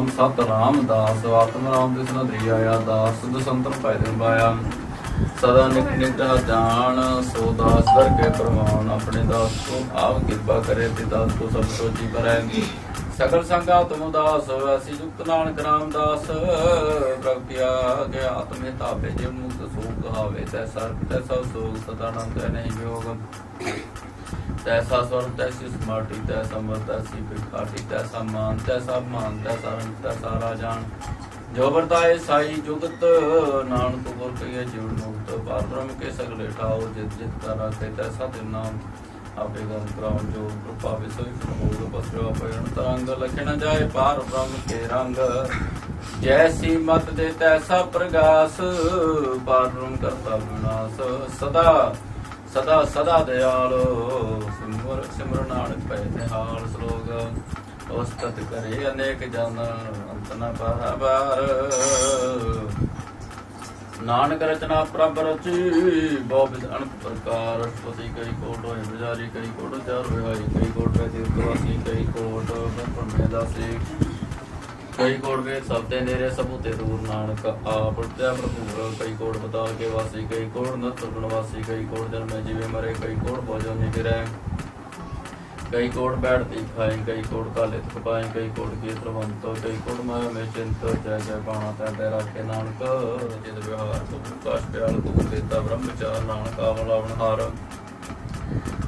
ਨਾਮ ਸਤ ਰਾਮਦਾਸ। ਆਤਮ ਰਾਮ ਤਿਸ ਨ ਦਰੀ ਆਇਆ ਦਾਸ। ਸੁਧ ਸੰਤਨ ਪਾਇ ਦਿਨ ਪਾਇਆ। सदा निक निग्रह जान सो दास दर के प्रमाण। अपने दास को आप कृपा करे ते दास को सब सोची करे। सकल संगा तुम दास वैसी युक्त नानक रामदास। प्रभ किया के आत्म हितावे जे मुक्त सो कहावे। तैसा तैसा सोग सदानंद नहीं योग। तैसा स्वर तैसी स्मार्टी तैसा मर तैसी भिखाटी। तैसा मान तैसा रंग तैसा राजान। जो बरताए साई जुगत नानक गुर कहिए जीवन मुक्त। पार ब्रह्म के सगले ठाओ जित जित का राखे तैसा दिन नाम। आपे गम कराओ जो कृपा विसोई मूल बसो अपयन तरंग। लखन जाए पार ब्रह्म के रंग। जैसी मत दे तैसा प्रगास। पार ब्रह्म करता विनाश। सदा सदा सदा दयाल सिमर सिमर नानक पै निहाल। श्लोक औस्तत करे अनेक जन अंत न पार। नानक रचना प्रभ रची बहुविध अनंत प्रकार। अष्टपति कई कोट होय बिजारी कई कोट चार विहाई। कई कोट वे तीर्थवासी कई कोट ब्रह्मेदासी। कई कोट वे सबते नेरे सबूते दूर। नानक आप प्रभु कई कोट बता के वासी। कई कोट नत गुणवासी। कई कोट जन्मे जीवे मरे। कई कोट भोजन निगिरे। कई कोट बैठती खाए। कई कोट काले खपाए। कई कोट की त्रवंत। कई कोट माया में चिंत। जय जय पाणा तै राखे नानक। जित व्यवहार कबू काश प्याल कबू देता ब्रह्मचार। नानक आवलावन हार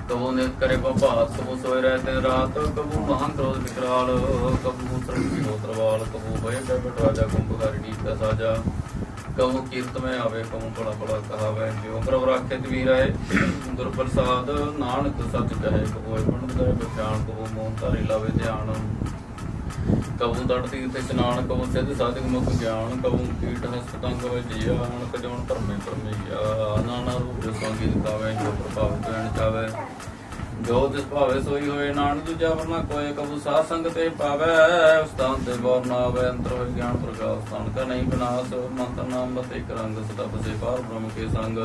कबू नित करे प्रभात। कबू सोए रहते रात। कबू महान क्रोध विकराल। कबू सृष्टि होत्रवाल। कबू भय प्रगट राजा कुंभकारी नीत साजा। कबू कीर्त में आवे कबू बड़ा बड़ा कहावे। जो प्रभ राखे तवीर है गुर प्रसाद। नानक सच कहे कबू पंडित करे पहचान। कबू मोहन तारी लावे ध्यान। कबू तट तीर्थ स्नान। कबू सिद्ध साधिक मुख ज्ञान। कबू कीट हस्त तंग जिया। अणक जौन परमे परमैया। नाना रूप जो संगी दिखावे। जो प्रभावित रहन चावे। जो तिस भावे सोई होए। नानक दूजा वरना कोय। कबू साध संग ते पावै। स्थान ते बौर न आवे। अंतर होए ज्ञान प्रकाश। स्थान का नहीं विनाश। मंत्र नाम बत एक रंग। सदा बसे पार ब्रह्म के संग।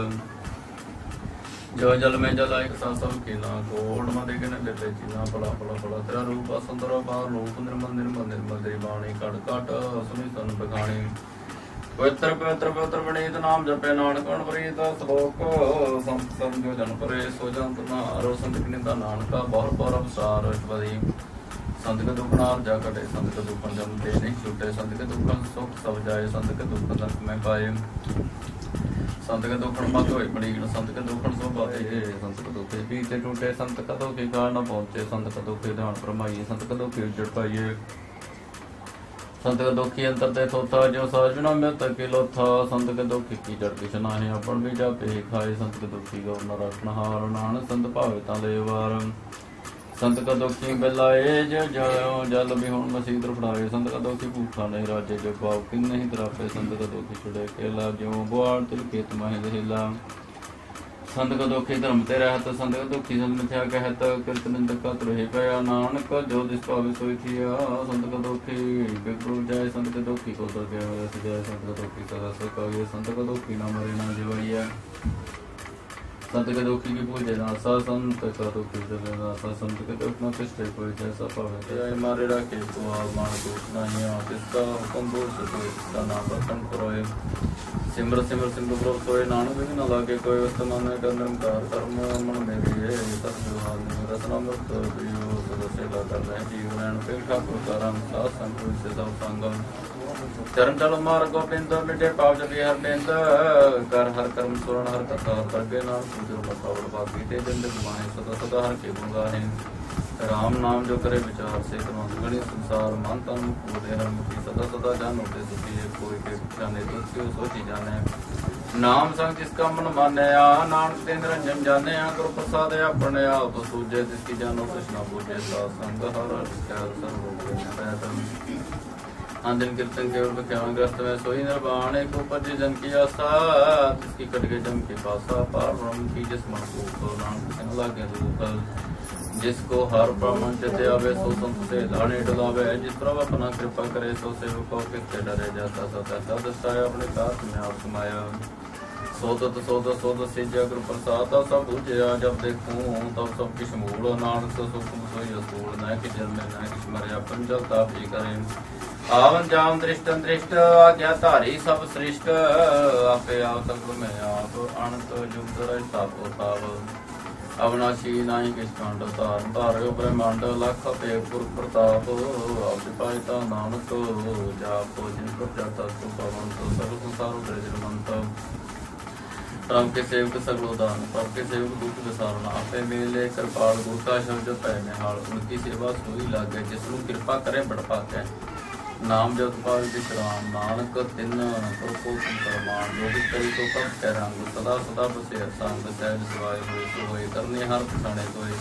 जो जल में जल एक सासम कीना। कोट मदे के ने ले चीना। पला पला पला तेरा रूप असुंदर पार रूप। निर्मल निर्मल निर्मल तेरी बाणी। कट कट सुनी सन बखाणी। पवित्र पवित्र पवित्र प्रणीत नाम जपे। नानक प्रीत श्लोक संत समझो जन परे। सो जंत नारो संत निंदा नानका। बहुर बहुर अवसार अष्टपदी। संत के दुख नार जा कटे। संत के दुख जम ते नहीं छूटे। संत के दुख सुख सब जाए। संत के दुख नरक में पाए। संत के दुखन मत होए बड़ीण। संत के दुखन सो बाते। संत के दुखे पीते टूटे। संत का दुखी काल न पहुंचे। संत का दुखे ध्यान फरमाइए। संत का दुखी उजड़ पाइए। संत के दुखी अंतर ते थोथा। जो सहज बिना में तक लोथा। संत के दुखी की जड़ किछ नाहि। अपन भी जापे खाए। संत के दुखी गौ न रखन हार। नानक संत भावे ता ले वार। संत का दुखी बिलाए जो जल भी हुण मसीह फड़ाए। संत का दुखी भूखा नहीं राजे। जो पाव किन नहीं तरापे। संत का दुखी छुड़े केला। जो बुआड़ तिल खेत माहि दहिला। संत का दुखी धर्म ते रहत। संत का दुखी संत मिथ्या कहत। कृत निंदक का तुरहि पया। नानक जो दिस पावे सोई थिया। संत का दुखी बिगड़ जाए। संत के दुखी को तो जाए। संत का दुखी सदा सकाये। संत का दुखी न मरे न जीवैया। संत के दुखी की पूजे नासा। संत का दुखी जले नासा। संत के दुख न तिष्ठे कोई। जैसा पावे जय मारे राखे को मान दुख नहीं। तिसका हुक्म बोल सके। इसका नाम रखन करोए। सिमर सिमर सिमर प्रभु सोए। नानक भी न लागे कोई। वर्तमान का निरंकार कर्म मन में भी रसनामृत प्रियो सदस्य कर रहे जीवन। फिर ठाकुर का राम साथ संग से सब संगम। चरण चलो मार्ग गोविंद। मिटे पाव जपि हर बेंद। कर हर कर्म सुरण हर कथा। प्रज्ञ नाम पूजो पतावड़ बाकी ते जन माहे। सदा सदा हर के गुण गाहे। राम नाम जो करे विचार से। गणि संसार मन तन मुख बोले हर मुखी। सदा सदा जानो ते सुखी। कोई के जाने तुझको सोची जाने। नाम संग जिसका मन माने। नानक ते निरंजन जाने। गुरु प्रसाद अपने आप सूझे। जिसकी जानो कृष्णा पूजे। सात संग हर दिन कीर्तन केवल विज्ञान ग्रस्त में सोई निर्वाण। एक ऊपर जन की आशा। जिसकी कट के जम के पासा। पार ब्रह्म की जिस मन को नानक सिंह लागे रूप। जिसको हर ब्राह्मण चिते आवे। सो संत से लाने डुलावे। जिस प्रभु अपना कृपा करे। सो सेवकों किससे डरे जाता। सदा दस्ताया अपने काश में आप समाया। सोदत सोदत सोदत से गुरु प्रसाद। सब बुझया जब देखूं तब सब किश मूल। नानक सुख सोई असूल। न कि जन्मे न किछ मरे। अपन जल ताप ही करें। आवन जाम दृष्टन दृष्ट आज्ञा धारी सब श्रेष्ठ आपे आप सब में आप अनंत जुगत रहता पोताव अविनाशी नाई किस कांड तार धारो ब्रह्मांड लख पे पुर प्रताप आप पायता नानक जाप जिन को जाता सु पवन तो सब संसार उतरे मंत प्रभु के सेवक सगलोदान प्रभु के सेवक दुख विसारण आपे मेले कृपाल गुर का शब्द पै निहाल उनकी सेवा सोई लागे जिसनु कृपा करे बड़ पाके नाम जप पावे विश्राम नानक तिन प्रभु परमान जो भी करी तो कब कह रंग सदा सदा बसे संग सहज सिवाय होए सो होए करने हर पछाणे सोए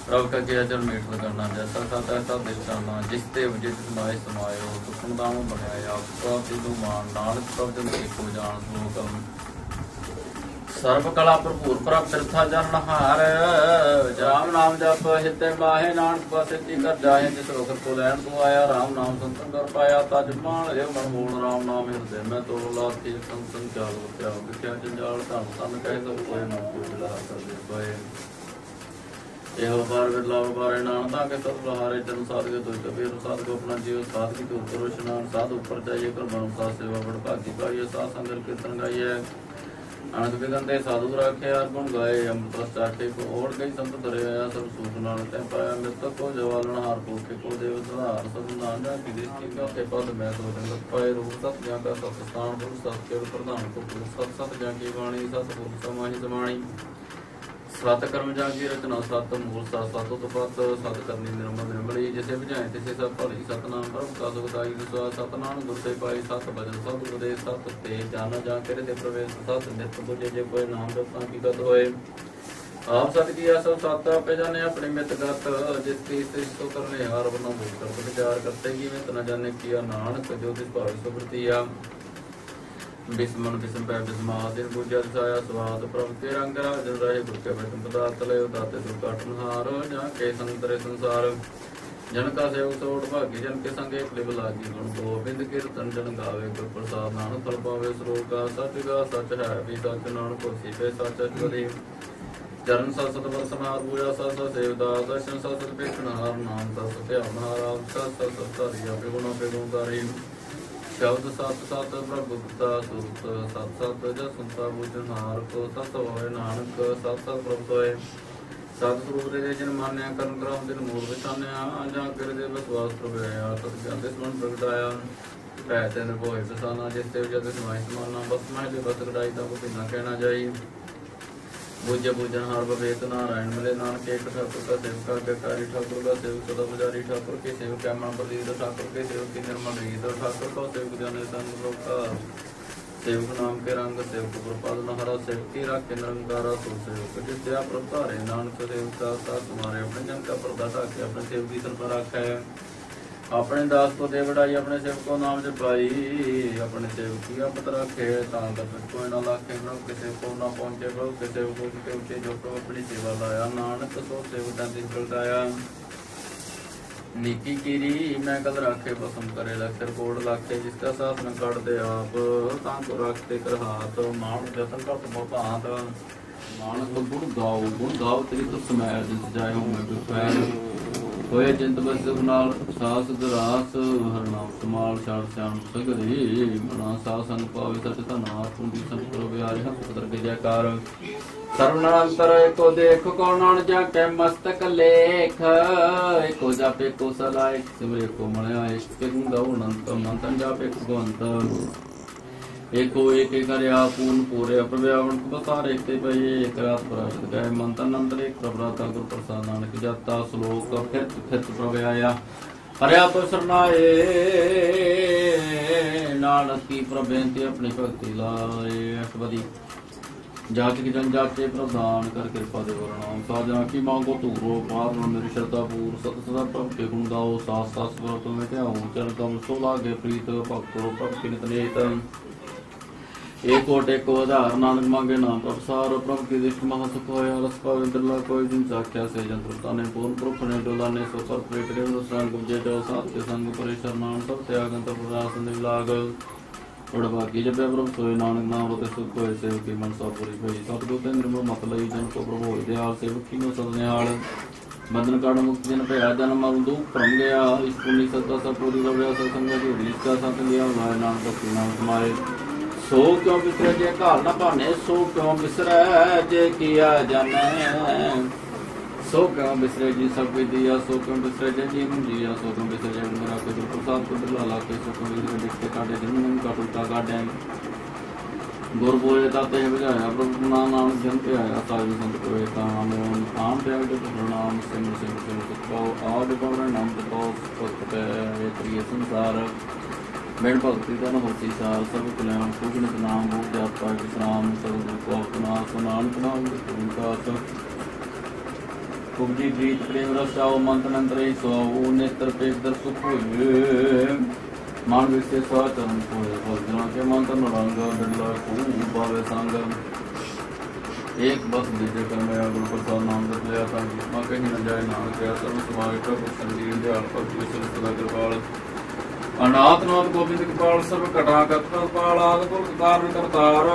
प्रभु का किया जल मीठ करना जैसा था तैसा दिशाना जिस देव जिस समाये समायो सुखम दाम बनाया आप तिनु मान नानक प्रभु जन को जान श्लोकम सर्व कला भरपूर प्रभ तीर्था जनहार राम नाम जप हिते माहे नानक पासे कर जाए जिस रोकर को लैन को आया राम नाम संतन कर पाया तज मान हे मन मूल राम नाम हृदय में तो लाथी संतन चालो त्याग क्या जंजाल धन तन कह सब कोई मन को मिला कर दे पाए एहो बार बिरला बारे नानता के सब लहारे जन साध के तो कबीर साध को अपना जीव साध की तो करो स्नान साध ऊपर जाइए कर मन सा सेवा बड़ भागी का ये साथ संगर कीर्तन गाइए अनंत विगंते साधु राखे यार गुण गाए अमृत चाटे को ओढ़ गई संत धरे आया सब सूख नान तय पाया मृतक को जवालन हार पोखे को देव सहार सब नान की दृष्टि का ते पद मैं तो जगत पाए रूप सत ज्ञान का सत स्थान पुरुष सत के प्रधान को पुरुष सत सत ज्ञान की वाणी सत पुरुष समाहि समाणी सत कर्म जागी रचना सत मूल सत सत उत्पत सत करनी निर्मल निर्मली जैसे बुझाए तिसे सब फल सतनाम प्रभु का सुखदाई विश्वास सतनाम गुर से पाई सत भजन सत उपदेश सत ते जाना जा करे ते प्रवेश सत नित्य बुझे जे कोई नाम जपना की गत होए आप सत किया सब सत पे जाने अपने मित गत जिसकी सृष्टि करने हार बना भूल कर विचार करते कि मित न जाने किया नानक जो तिस भाव सुवृतिया बिस्मन बिस्म पै बिस्मा दिन पूजा दिसाया स्वाद प्रभु के रंग राजन रहे गुर के वचन पदार्थ लय दाते दुख काटन हार जा के संतरे संसार जन का सेवक सोड़ भागी जन के संग एक लिव लागी गुण गोबिंद कीर्तन जन गावे गुर प्रसाद नानक फल पावे श्लोक का सच गा सच है भी सच नानक होसी पे सच अचवरी चरण सत सत वर समार पूजा सत सत सेवदास दर्शन सत सत पेखन हार नाम सत सत ध्यान हार सत सत सत हरिया पे गुण तारी शब्द सत सत प्रभु पिता सुत सत सत जसुता बुझन हार को सत होए नानक सत सत प्रभु सोए सत स्वरूप रे जिन मान्या कर्म करम दिन मूल विचान्या जा कर दे विश्वास प्रभया सत ज्ञान स्मरण प्रगटाया पैते निर्भय प्रसाना जिस देव जग समाय समाना बस माय बस कटाई तब बिना कहना जाई बुझ बुझन हार विवेक नारायण मिले नानक एक ठाकुर का सेवका बेकारी ठाकुर का सेवक सदा पुजारी ठाकुर के सेवक कैमन प्रदीप ठाकुर के सेवक की निर्मल रीत ठाकुर का सेवक जाने संग का सेवक नाम के रंग सेवक प्रपाद हरा सेवक की राखे निरंकारा सो सेवक जिसया प्रतारे नानक सेवक का तुम्हारे अपने जन का पर्दा ढाके अपने सेवक की तरफ रखा है अपने दास को दे बढ़ाई अपने सेवक को नाम जपाई अपने सेवक की अपत रखे कोई न लाखे प्रभु किसी को न पहुंचे प्रभु के सेवक के ऊंचे जो प्रभु अपनी सेवा लाया नानक सो सेवक पलटाया निकी कीरी मैं कल राखे बसम करे लक्षर कोड लाखे जिसका साथ न कर दे आप तांको रखते कर हाथ मान जतन का मोहात मानक गुण गाओ तेरी तो समय जिस जाए हूँ मैं दुपहर होए जिंत बस नाल सास दरास हर नाम समाल छाड़ श्याम सगरी मना सा संग पावे सच धना कुंडी संग पर विहारे हंस पतर के जयकार सर्वनांतर एको देख को नान जा के मस्तक लेख एको जापे को सलाय सिमरे को मणया इष्ट गुंगा अनंत मंतन जापे को अंत एको एक करया पूर्ण पूरे अप्रव्यावण को बसारे ते भई एक रात प्राप्त गए मंतन अंतर एक प्रभुता गुरु प्रसाद नानक जाता श्लोक फिर प्रव्याया हरिया तो शरणाए नानक की प्रभेंति अपनी भक्ति लाए अष्टपदी जाति की जन जाचे प्रदान कर कृपा दे वरनाम साजा की मांगो तूरो पार मेरी श्रद्धा पूर सत सदा प्रभु के गुण गाओ सास सास व्रत में क्या हूँ चरण कम सो लागे प्रीत भक्तो प्रभु की नित एक कोट एक आधार नानक मांगे नाम प्रसार प्रभु की दृष्टि महासुख होया रस पावे बिरला कोई दिन साख्या से जंत्रता ने पूर्ण पुरुष ने डोला ने सो पर प्रेत रे संग गुजे जो साथ के संग परेशान मान सब त्यागंत प्रयास निलाग उड़ बाकी जब प्रभु सोए नानक नाम रोते सुख होए सेवक की मन सब पूरी भई सतगुरु निर्मल मत लई जन को प्रभु दयाल सेवक की नो सदनिहाल बंधन कारण मुक्त जन भया जन्म मरण दुख भ्रम गया इस पुण्य सत्ता सब पूरी रव्या सत्संग जोड़ी इसका सत लिया लाए नाम भक्ति नाम समाए सो क्यों बिसरे जे घाल न भाने सो क्यों बिसरै जे किया जाने सो क्यों बिसरे जी सब दिया सो क्यों बिसरे जे जीवन जिया सो क्यों बिसरे जे मेरा कोई प्रसाद को बिरला लाके सो क्यों बिसरे देखते काटे जन्म का टूटा काटे गुर बोले ताते बुझाया प्रभु नाम नाम जन पे आया साधु संत कोय ताम आम त्याग प्रणाम सिमर सिमर सिमर सुखपाओ आद पवरे नाम जपो सुख पे प्रिय संसार मेन भक्ति धन होती सार सब कल्याण सुगनित नाम भूत जात पाए विश्राम सब को अपना सुनानक नाम विकास कुबजी प्रीत प्रेम रस आओ मंत्र अंतरे सो नेत्र पेट दर सुख होए मान विषय चरण भजना के मंत्र नरंग बिरला खूब भावे संग एक बस दिव्य कर मैं गुरु प्रसाद नाम जप लिया था जिसमें कहीं न जाए नानक क्या सर्व समाज प्रभु संजीव दयाल भक्ति सदा कृपाल अनाथ नाथ गोविंद कृपाल सर्व कटा कृपाल आदि कुल कारण करतार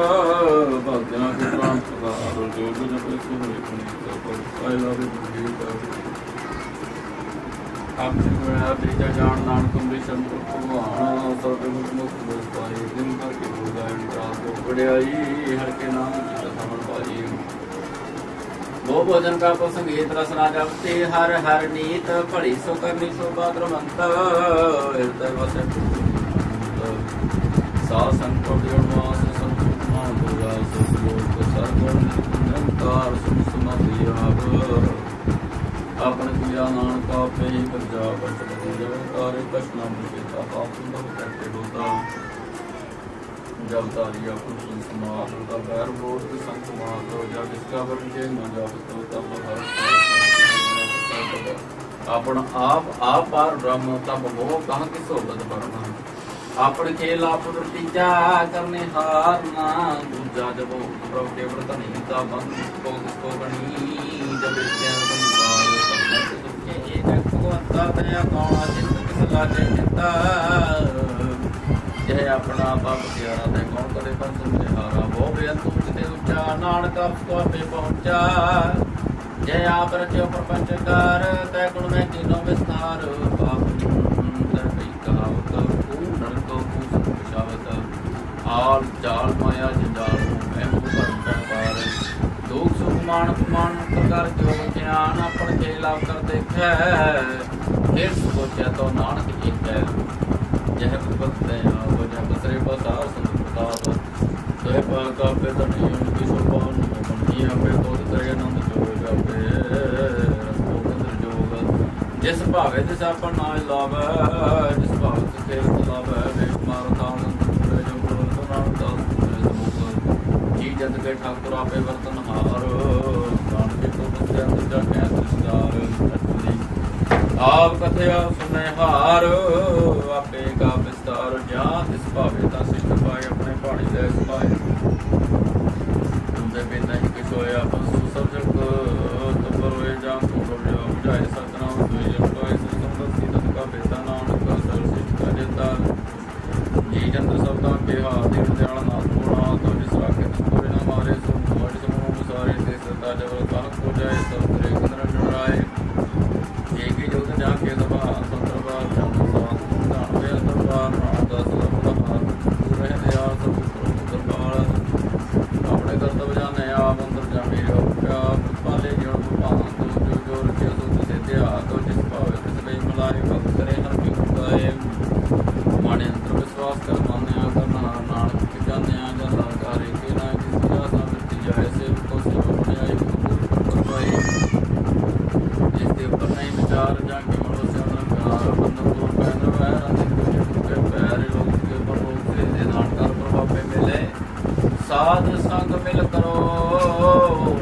भजना के प्राण प्रकार जो जो जप सुने पुनीत आई लव यू आप बेचा जान नानक तुमरी शंकर भगवान सर्वमुख मुख पाई दिन भर के भोगायन रात को बड़ाई हर के नाम की कथा मन पाई वो भोजन का प्रसंगीत रसना जपते हर हर नीत पढ़ी सो करनी सो पात्र मंत हृदय वसे सासन प्रभुवास संतुष्ट मान दुर्गा सलोक सर्वण निरंकार सुसमाधियाव अपन किया नानक आपे ही प्रजा बचपति जब तारे कृष्ण मुझेता पाप सुंदर करते होता जब तारिया पुरुष समाज होता बैर बोध के संत मात्र जब इसका वर्णित न जावत होता हर अपन आप पार ब्रह्म तब मोह कहाँ की सोबत बढ़ना अपन खेल आप तीजा करने हारना दूजा जब प्रभु के व्रत नहीं था बंद को किसको गणी जब एक भगवंता दया कौन चिंत किस लागे चिंता जय अपना बाप प्यारा ते कौन करे पंचम हारा वो बेअंत उच्चते उच्चा नानक आपको पे पहुंचा जय आप रचो प्रपंच कार तय गुण में तीनों विस्तार पाप तय कहावत नर को कुशावत आल चाल माया जंजाल मैं भरम पार दुख सुख मान अपमान प्रकार जो ज्ञान अपन के लाभ कर देखे फिर सोचा तो नानक एक है यह भगत वो जब बसरे बसार संत प्रताप तय पर का पे तनी उनकी सोपान बनिया पे तो तेरे आनंद जोग पे रसोगंध जोग जिस भावे तिस अपन नाम लाभ जिस भाव से खेल लाभ वे मार तान जो गुरु नानक दास जी जत के ठाकुर आपे वर्तन हार प्राण के तो बसे अंदर जाके दृष्टार आप कथया सुने हार आपे का विस्तार ज्ञान इस भावे ता सिद्ध पाए अपने पाणी ले पाए तुमसे बिन नहीं किस होया पशु सब जग तो करोए जाम को प्रभु बुझाए सतनाम दुई जन को ऐसे संगत सीधत का बेता नानक का सर सिद्ध का देता जी चंद्र सबदा के हाथ दयाल नाथ गुणा तो जिस राखे कोई न मारे सो मोड़ समूह सारे से सदा जब काहक हो जाए सब तेरे निरंजन राय एक ही जो जाके सभा संतरवा चंद्रवान दानवे दरबार रामदास अपना पूरे दयाल सब दरबार अपने कर्तव्य जाने आप अंदर जाने प्यार पाले जीवन पान जो जो रखे सो से दया तो जिस भावे तिस गई मलाई भक्त करे हर की गाए माने अंतर विश्वास कर मान्या करना नानक के जाने जा सरकारी के ना किसी जा समृद्धि जाए से को से अपने आई पूर्ण पाए जिसके ऊपर नहीं विचार जाके मनुष्य अनंकार बंधुपुर पैर वह के पैर लोग के ऊपर लोग से देदान कर प्रभाव पे मिले साध संग मिल करो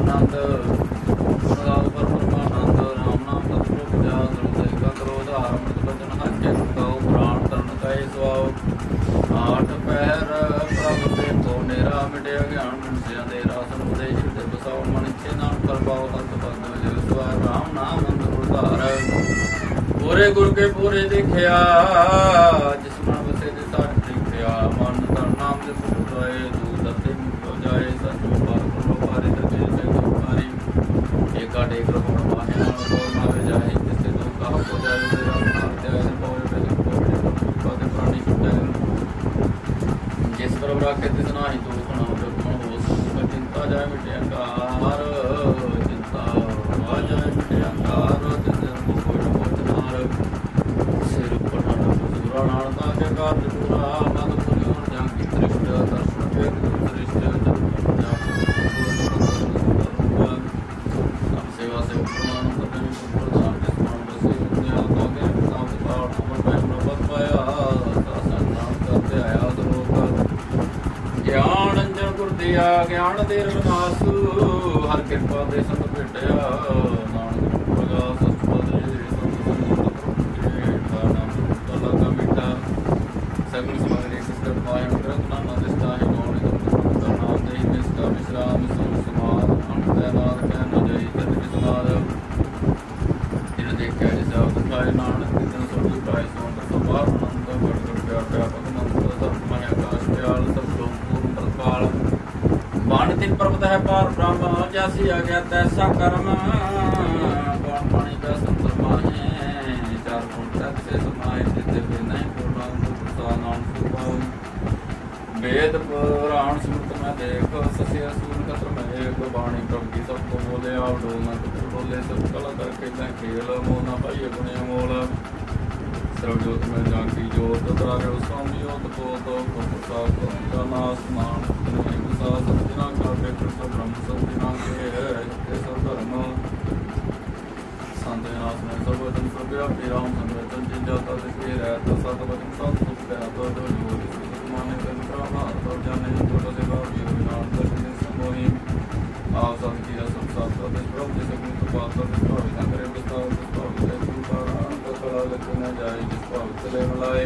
नंद गुणगान पर परमानंद राम नाम तत्व जाग हृदय का क्रोध आरंभ वचन हत्या का प्राण तरण कहे स्वाव आठ पहर प्रभु पे को नेरा मिटे ज्ञान से अंधेरा समुदेश हृदय बसाओ मनुष्य नाम कर पाओ हस्त पद विजय स्वर राम नाम पूरे गुरु के पूरे दिखया जिस मन बसे दिशा दिखया मन का नाम से फूट जाए दूध दत्ते हो जाए संजो पार करो पारे दर्जे से दुखारी एका टेक रहो माहे नाम को मावे चिंता जाय मिटे अंकार चिंता जाय मिटे अंकार सिर पर नाड़ता के कार पूरा मद पुरी और जांगी दृष्ट दर्शन के दृष्ट सेवा से प्रमाण प्रदान के समान बसे उन्हें आता के नाम का अमर में प्रपद पाया सासनाम करते आया लोक ज्ञान अंजन गुर दिया ज्ञान देर विनाश हर कृपा दे संत भेटया नानक प्रगा सतपद सगुण समग्री सिस्टर पायन ग्रंथ नाम दिस्ता है गौण करना दे निष्ठा विश्राम सुन समाद अंतनाद कहन जय जत विस्माद दिन देखा जिसा उठाए नानक दिन सब पाए सोन सबार अनंत गढ़ गढ़ व्यापक मंत्र सब माया आकाश प्याल सब लोग पूर्ण प्रपाल बाण तिन पर्वत है पार ब्रह्म जैसी आज्ञा तैसा कर्म कौन पानी का संतर माहे चार गुण तक से समाये जिते नहीं पूर्ण नाम सुभाव वेद पुराण स्मृत में देख सस्य सून कत्र में एक वाणी प्रभु की सबको बोले आप डोलना कुछ बोले सब कला करके मैं खेल मोना भाई गुणे मोल सर्वजोत में जाकी जोत तारे स्वामी योत पोत प्रसाद का नास मान गुसा सतना का कृष्ण ब्रह्म सतना के है सब धर्म संत नास में सब वचन प्रव्यापी राम संरचन जिन जाता दिखे रहता सत वचन सब सुख कहता जो जोति माने तन प्राणा तो जाने तो सेवा भी विनाश दर्शन समोहि आप सब की सब शास्त्र दे प्रभु से गुण बात तो विस्तार न करे विस्तार विस्तार से गुण तो कला लगे न जाए जिस भाव चले मलाए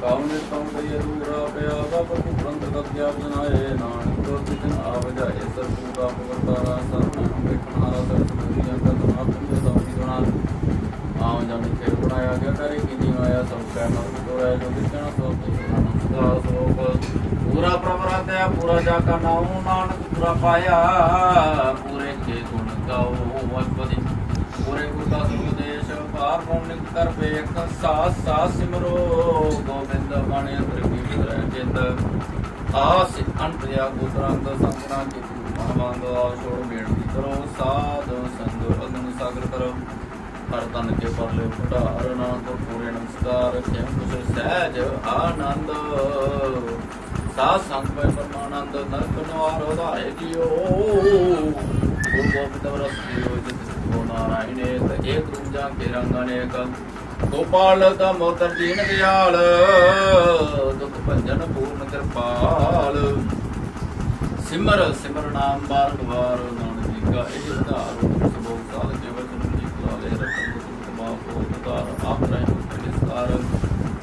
काम ने तम कई दूरा पे आवा प्रभु ग्रंथ का ज्ञाप जनाए नानक तो दिन आव जाए सब पूरा पकड़ता सब हम देखनारा सब दुनिया का तो आपने सब गुणा आव जन के बनाया गया करे कि नहीं आया सब कहना तो है जो दिखना सब पूरा प्रभरात है पूरा जाका नाऊ नानक पूरा पाया पूरे के गुण गाओ अष्टपदी पूरे गुण का उपदेश पार पौने कर बेक सास सास सिमरो गोविंद बाणे अंतर की विद्रह जिंद आस अंत या गुतरंग संतना की मनमंद छोड़ बेनती करो साध संग अग्नि सागर करो हर तन के परले फुटार नानक पूरे नमस्कार खेम कुश सहज आनंद सात संग में परमानंद नरक निवार होदाय जियो गुरु गोविंद रस जियो जित को नारायण एक रूप जा के रंग अनेक गोपाल दामोदर दीन दयाल दुख भंजन पूर्ण कृपाल सिमर सिमर नाम बार बार नानक जी का एक उदार सबोग साल के वचन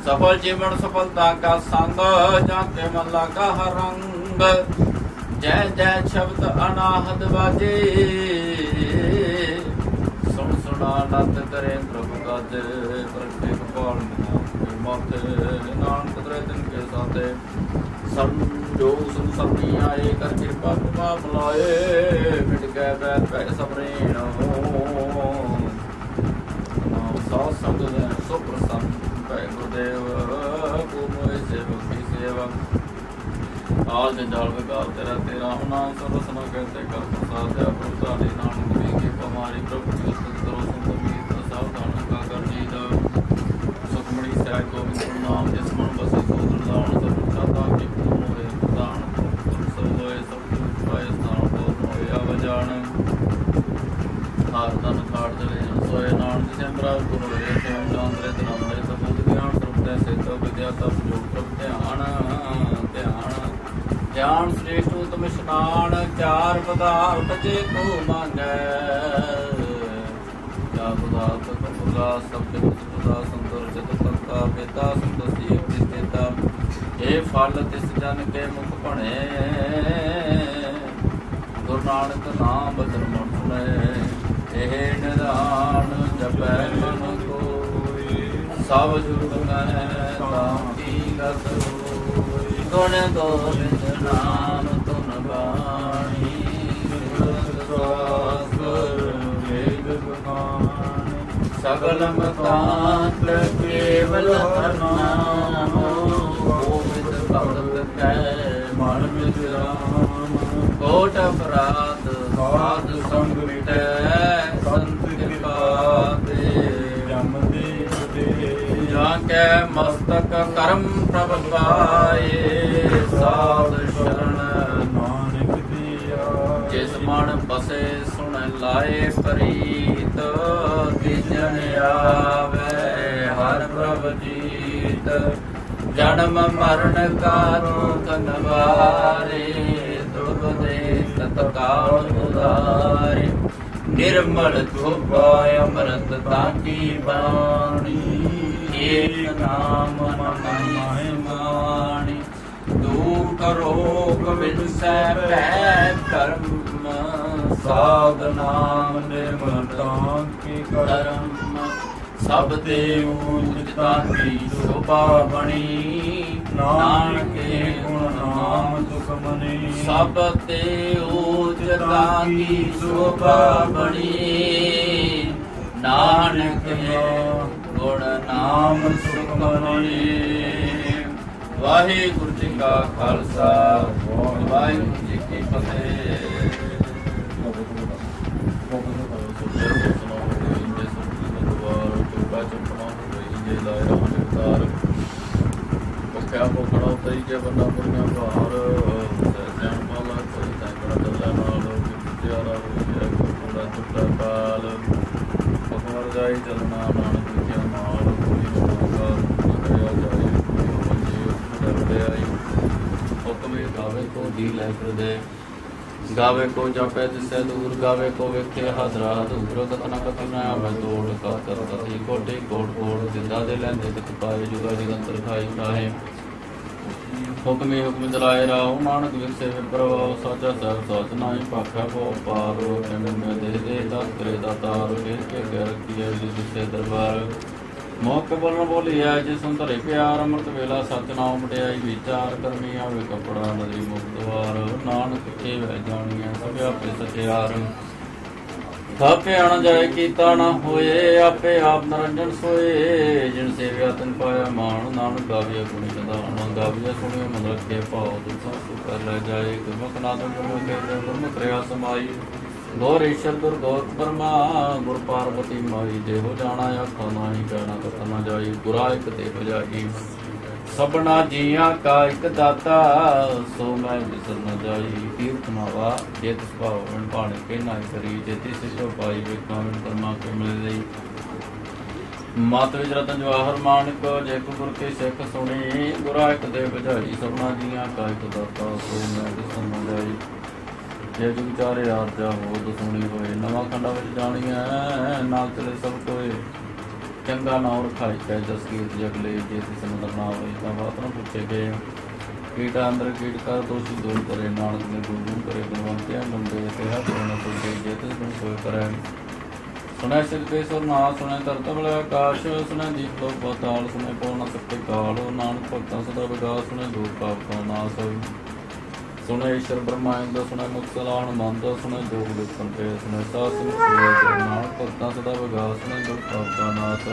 सफल जीवन सफलता का संग जाके मल्ला का रंग जय जय शब्द अनाहत बाजे सुन सुना नत करे प्रभु का जय प्रगटे कपाल माथे नानक तेरे दिन के साथे संजो सुन सबनी आए कर कृपा कृपा बुलाए मिट गए बैठ बैठ सबरेण सात संग सुप्रसन्न गुरुदेव गुरु सेवक की सेवा आज जंजाल विकाल तेरा तेरा नाम सर्वसना कहते कर प्रसाद प्रभुतारी नानक की हमारी प्रभु की करो संतमीत सावधान का कर जीत सुखमणि सह गोविंद नाम जिस मन बसे सोदर दान सब चाहता कि पूरे दान सब होए सब पाए स्थान को होए अवजान हार धन खाड़ चले सोए नानक सिमरा गुरु रे तुम जान रे नाम रे सब ज्ञान प्रभु से तो विद्या तब जो प्रभु ध्यान ध्यान ज्ञान श्रेष्ठ तुम स्नान चार पदार्थ जे को मांगे चार पदार्थ तुम भुला सब सुधा संतोष चतुर्था बेता संतोषी देता हे फल तिस जन के मुख भणे गुरु नानक नाम बचन मन सुने हे निदान जपै मन कोई सब जुग है नाम की गत गुण गोविंद नाम तुम बाणी सगल मतांत केवल नाम गोविंद भगत कै मन विश्राम ਕੋਟ ਅਪਰਾਧ ਸਾਧ ਸੰਗ ਮਿਟੈ ਸੰਤ ਕਿਰਪਾ ਤੇ ਜਮ ਦੇ ਤੇ ਜਾਂ ਕੈ ਮਸਤਕ ਕਰਮ ਪ੍ਰਭ ਪਾਏ ਸਾਧ ਸ਼ਰਨ ਨਾਨਕ ਦੀਆ ਜਿਸ ਮਨ ਬਸੇ ਸੁਣ ਲਾਏ ਪ੍ਰੀਤ ਤਿਜਨ ਆਵੇ ਹਰ ਪ੍ਰਭ ਜੀਤ ਜਨਮ ਮਰਨ ਕਾ ਦੁਖ ਨਵਾਰੇ ਦੁਖ ਦੇ ਤਤਕਾਲ ਉਦਾਰੇ ਨਿਰਮਲ ਧੁਪਾ ਅੰਮ੍ਰਿਤ ਤਾਕੀ ਬਾਣੀ ਏਕ ਨਾਮ ਮਨ ਮਾਣੀ ਦੁਖ ਰੋਗ ਵਿਸੈ ਭੈ ਧਰਮ ਸਾਧ ਨਾਮ ਨਿਰਮਲ ਤਾਂ ਕੀ ਕਰਮ ਸਭ ਤੇ ਉਚਤਾ ਕੀ ਸ਼ੋਭਾ ਬਣੀ ਨਾਨਕੇ ਗੁਣ ਨਾਮ ਸੁਖ ਮਨੀ ਸਭ ਤੇ ਉਚਤਾ ਕੀ ਸ਼ੋਭਾ ਬਣੀ ਨਾਨਕ ਗੁਣ ਨਾਮ ਸੁਖ ਮਨੀ। ਵਾਹਿਗੁਰੂ ਜੀ ਕਾ ਖਾਲਸਾ ਵਾਹਿਗੁਰੂ ਜੀ ਕੀ ਫਤਿਹ। ਮੁਖਿਆ ਭੋਗਣਾ ਉਤਈ ਕੇ ਬੰਦਾ ਪੁਰੀਆਂ ਭਾਰ ਸੈਣ ਪਾਲਾ ਕੋਈ ਸੈਂਕੜਾ ਚੱਲਿਆ ਨਾਲ ਪਿਆਰਾ ਹੋਇਆ ਕੋੜਾ ਚੁੱਟਾ ਕਾਲ ਭਗਵਾਨ ਜਾਈ ਚਲਣਾ ਨਾਨਕ ਵਿਖਿਆ ਨਾਲ ਕੋਈ ਮੌਕਾ ਕਰਿਆ ਜਾਏ ਕੋਈ ਬੰਦੇ ਆਈ ਹੁਕਮੇ ਗਾਵੇ ਕੋ ਦੀ ਲੈ ਫਿਰਦੇ ਗਾਵੇ ਕੋ ਜਪੈ ਤਿਸੈ ਦੂਰ ਗਾਵੇ ਕੋ ਵੇਖੇ ਹਾਜ਼ਰਾ ਹਦੂਰ ਕਤਨਾ ਕਤਨਾ ਆਵੇ ਤੋੜ ਕਰ ਕਤੀ ਕੋਟੇ ਕੋਟ ਕੋਟ ਜਿੰਦਾ ਦੇ ਲੈਂਦੇ ਤਿਤ ਪਾਏ ਜੁਗਾ ਜਗੰਤਰ ਖਾਈ ਨਾਹੇ ਹੁਕਮੇ ਹੁਕਮ ਚਲਾਏ ਰਾਉ ਨਾਨਕ ਵਿਖਸੇ ਵਿਪਰਵਾਉ ਸਾਚਾ ਸਹਿਬ ਸਾਚ ਨਾਹੀ ਭਾਖਾ ਕੋ ਪਾਰੋ ਕਿਵੇਂ ਮੈਂ ਦੇ ਦੇ ਦਸ ਕਰੇ ਦਾਤਾਰ ਕੇ ਕੇ ਰੱਖੀਏ ਜੀ ਦਿਸੇ ਦਰਬਾਰ ਮੋਕ ਬੋਲਣ ਬੋਲੀਆ ਜੇ ਸੰਤਰੇ ਪਿਆਰ ਅੰਮ੍ਰਿਤ ਵੇਲਾ ਸਤਿਨਾਮ ਮਟਿਆਈ ਵਿਚਾਰ ਕਰਮੀ ਆਵੇ ਕਪੜਾ ਨਦੀ ਮੁਕਤਵਾਰ ਨਾਨਕ ਇਹ ਵੈ ਜਾਣੀਐ ਸਭ ਆਪੇ ਸਚਿਆਰ ਥਾਪੇ ਅਣ ਜਾਏ ਕੀਤਾ ਨਾ ਹੋਏ ਆਪੇ ਆਪ ਨਰੰਜਨ ਸੋਏ ਜਿਨ ਸੇਵਿਆ ਤਨ ਪਾਇਆ ਮਾਨ ਨਾਨਕ ਗਾਵਿਆ ਗੁਣੀ ਨਿਧਾਨ ਗਾਵਿਆ ਸੁਣਿਆ ਮਨ ਰੱਖੇ ਭਾਉ ਦੁਖਾਂ ਸੁਖ ਕਰ ਲੈ ਜਾਏ ਗੁਰਮੁਖ ਨਾਦਨ ਗੁਰਮੁਖ ਕੇ ਗੁਰਮੁਖ ਰਿਆ ਸਮਾਈ ਗੌਰ ਈਸ਼ਰ ਗੁਰ ਗੌਰ ਬਰਮਾ ਗੁਰ ਪਾਰਵਤੀ ਮਾਈ ਦੇਹੋ ਜਾਣਾ ਆਖਾ ਨਾਹੀ ਕਹਿਣਾ ਕਥਾ ਨਾ ਜਾਈ ਗੁਰਾ ਇਕ ਤੇ ਭਜਾਈ ਸਭਨਾ ਜੀਆਂ ਕਾ ਇਕ ਦਾਤਾ ਸੋ ਮੈਂ ਵਿਸਰ ਨ ਜਾਈ ਤੀਰਥ ਮਾਵਾ ਜੇ ਤਿਸ ਭਾਵ ਮਨ ਭਾਣੇ ਕੇ ਨਾਇ ਕਰੀ ਜੇ ਤਿਸ ਸੋ ਪਾਈ ਵੇਖਾਂ ਮਨ ਕਰਮਾ ਕੇ ਮਿਲ ਰਹੀ ਮਾਤ ਵਿਚ ਰਤਨ ਜਵਾਹਰ ਮਾਨਕ ਜੇ ਕੋ ਗੁਰ ਕੇ ਸਿੱਖ ਸੁਣੀ ਗੁਰਾ ਇਕ ਦੇ ਭਜਾਈ ਸਭਨਾ ਜੀਆਂ ਕਾ ਇਕ ਦਾਤਾ ਸੋ ਮੈਂ ਵਿਸਰ ਨ ਜਾਈ ਜੇ ਜੁਗ ਚਾਰੇ ਆਰਜਾ ਹੋ ਦਸੂਣੀ ਹੋਏ ਨਵਾਂ ਖੰਡਾ ਵਿੱਚ ਜਾਣੀਐ ਨਾਲ ਚਲੇ ਸਭ ਕੋਏ ਚੰਗਾ ਨਾਮ ਰਖਾਈ ਕੈ ਜਸ ਕੀਰਤ ਜਗਲੇ ਜੇ ਤਿਸ ਸਮੁੰਦਰ ਨਾ ਹੋਈ ਤਾਂ ਬਾਤ ਨੂੰ ਪੁੱਛੇ ਗਏ ਕੀਟਾ ਅੰਦਰ ਕੀਟ ਕਰ ਦੋਸ਼ੀ ਦੂਰ ਕਰੇ ਨਾਨਕ ਨੇ ਗੁਰੂ ਕਰੇ ਗੁਣਵੰਤਿਆ ਬੰਦੇ ਤੇ ਹੱਥ ਹੋਣਾ ਪੁੱਛੇ ਜੇ ਤਿਸ ਨੂੰ ਕੋਈ ਕਰੇ ਸੁਣੈ ਸਿਰਪੇਸ਼ਵਰ ਨਾ ਸੁਣੈ ਧਰਤ ਬਲ ਆਕਾਸ਼ ਸੁਣੈ ਦੀਪ ਲੋਕ ਪਾਤਾਲ ਸੁਣੈ ਪੂਰਨ ਸੱਤੇ ਕਾਲ ਨਾਨਕ ਭਗਤਾਂ ਸਦਾ ਵਿਗਾਸ ਸੁਣੈ ਦੂਰ ਪਾਪ ਕਾ ਨਾਸ ਸੁਣੈ ਈਸ਼ਰ ਬ੍ਰਹਮਾਇੰਦ ਸੁਣੈ ਮੁਕਤਲਾਣ ਮੰਦ ਸੁਣੈ ਜੋਗ ਵਿਕਨ ਤੇ ਸੁਣੈ ਸਾਸ ਨਾਨਕ ਭਗਤਾਂ ਸਦਾ ਵਿਗਾਸ ਸੁਣੈ ਦੁਖ ਪਾਪ ਕਾ ਨਾਸ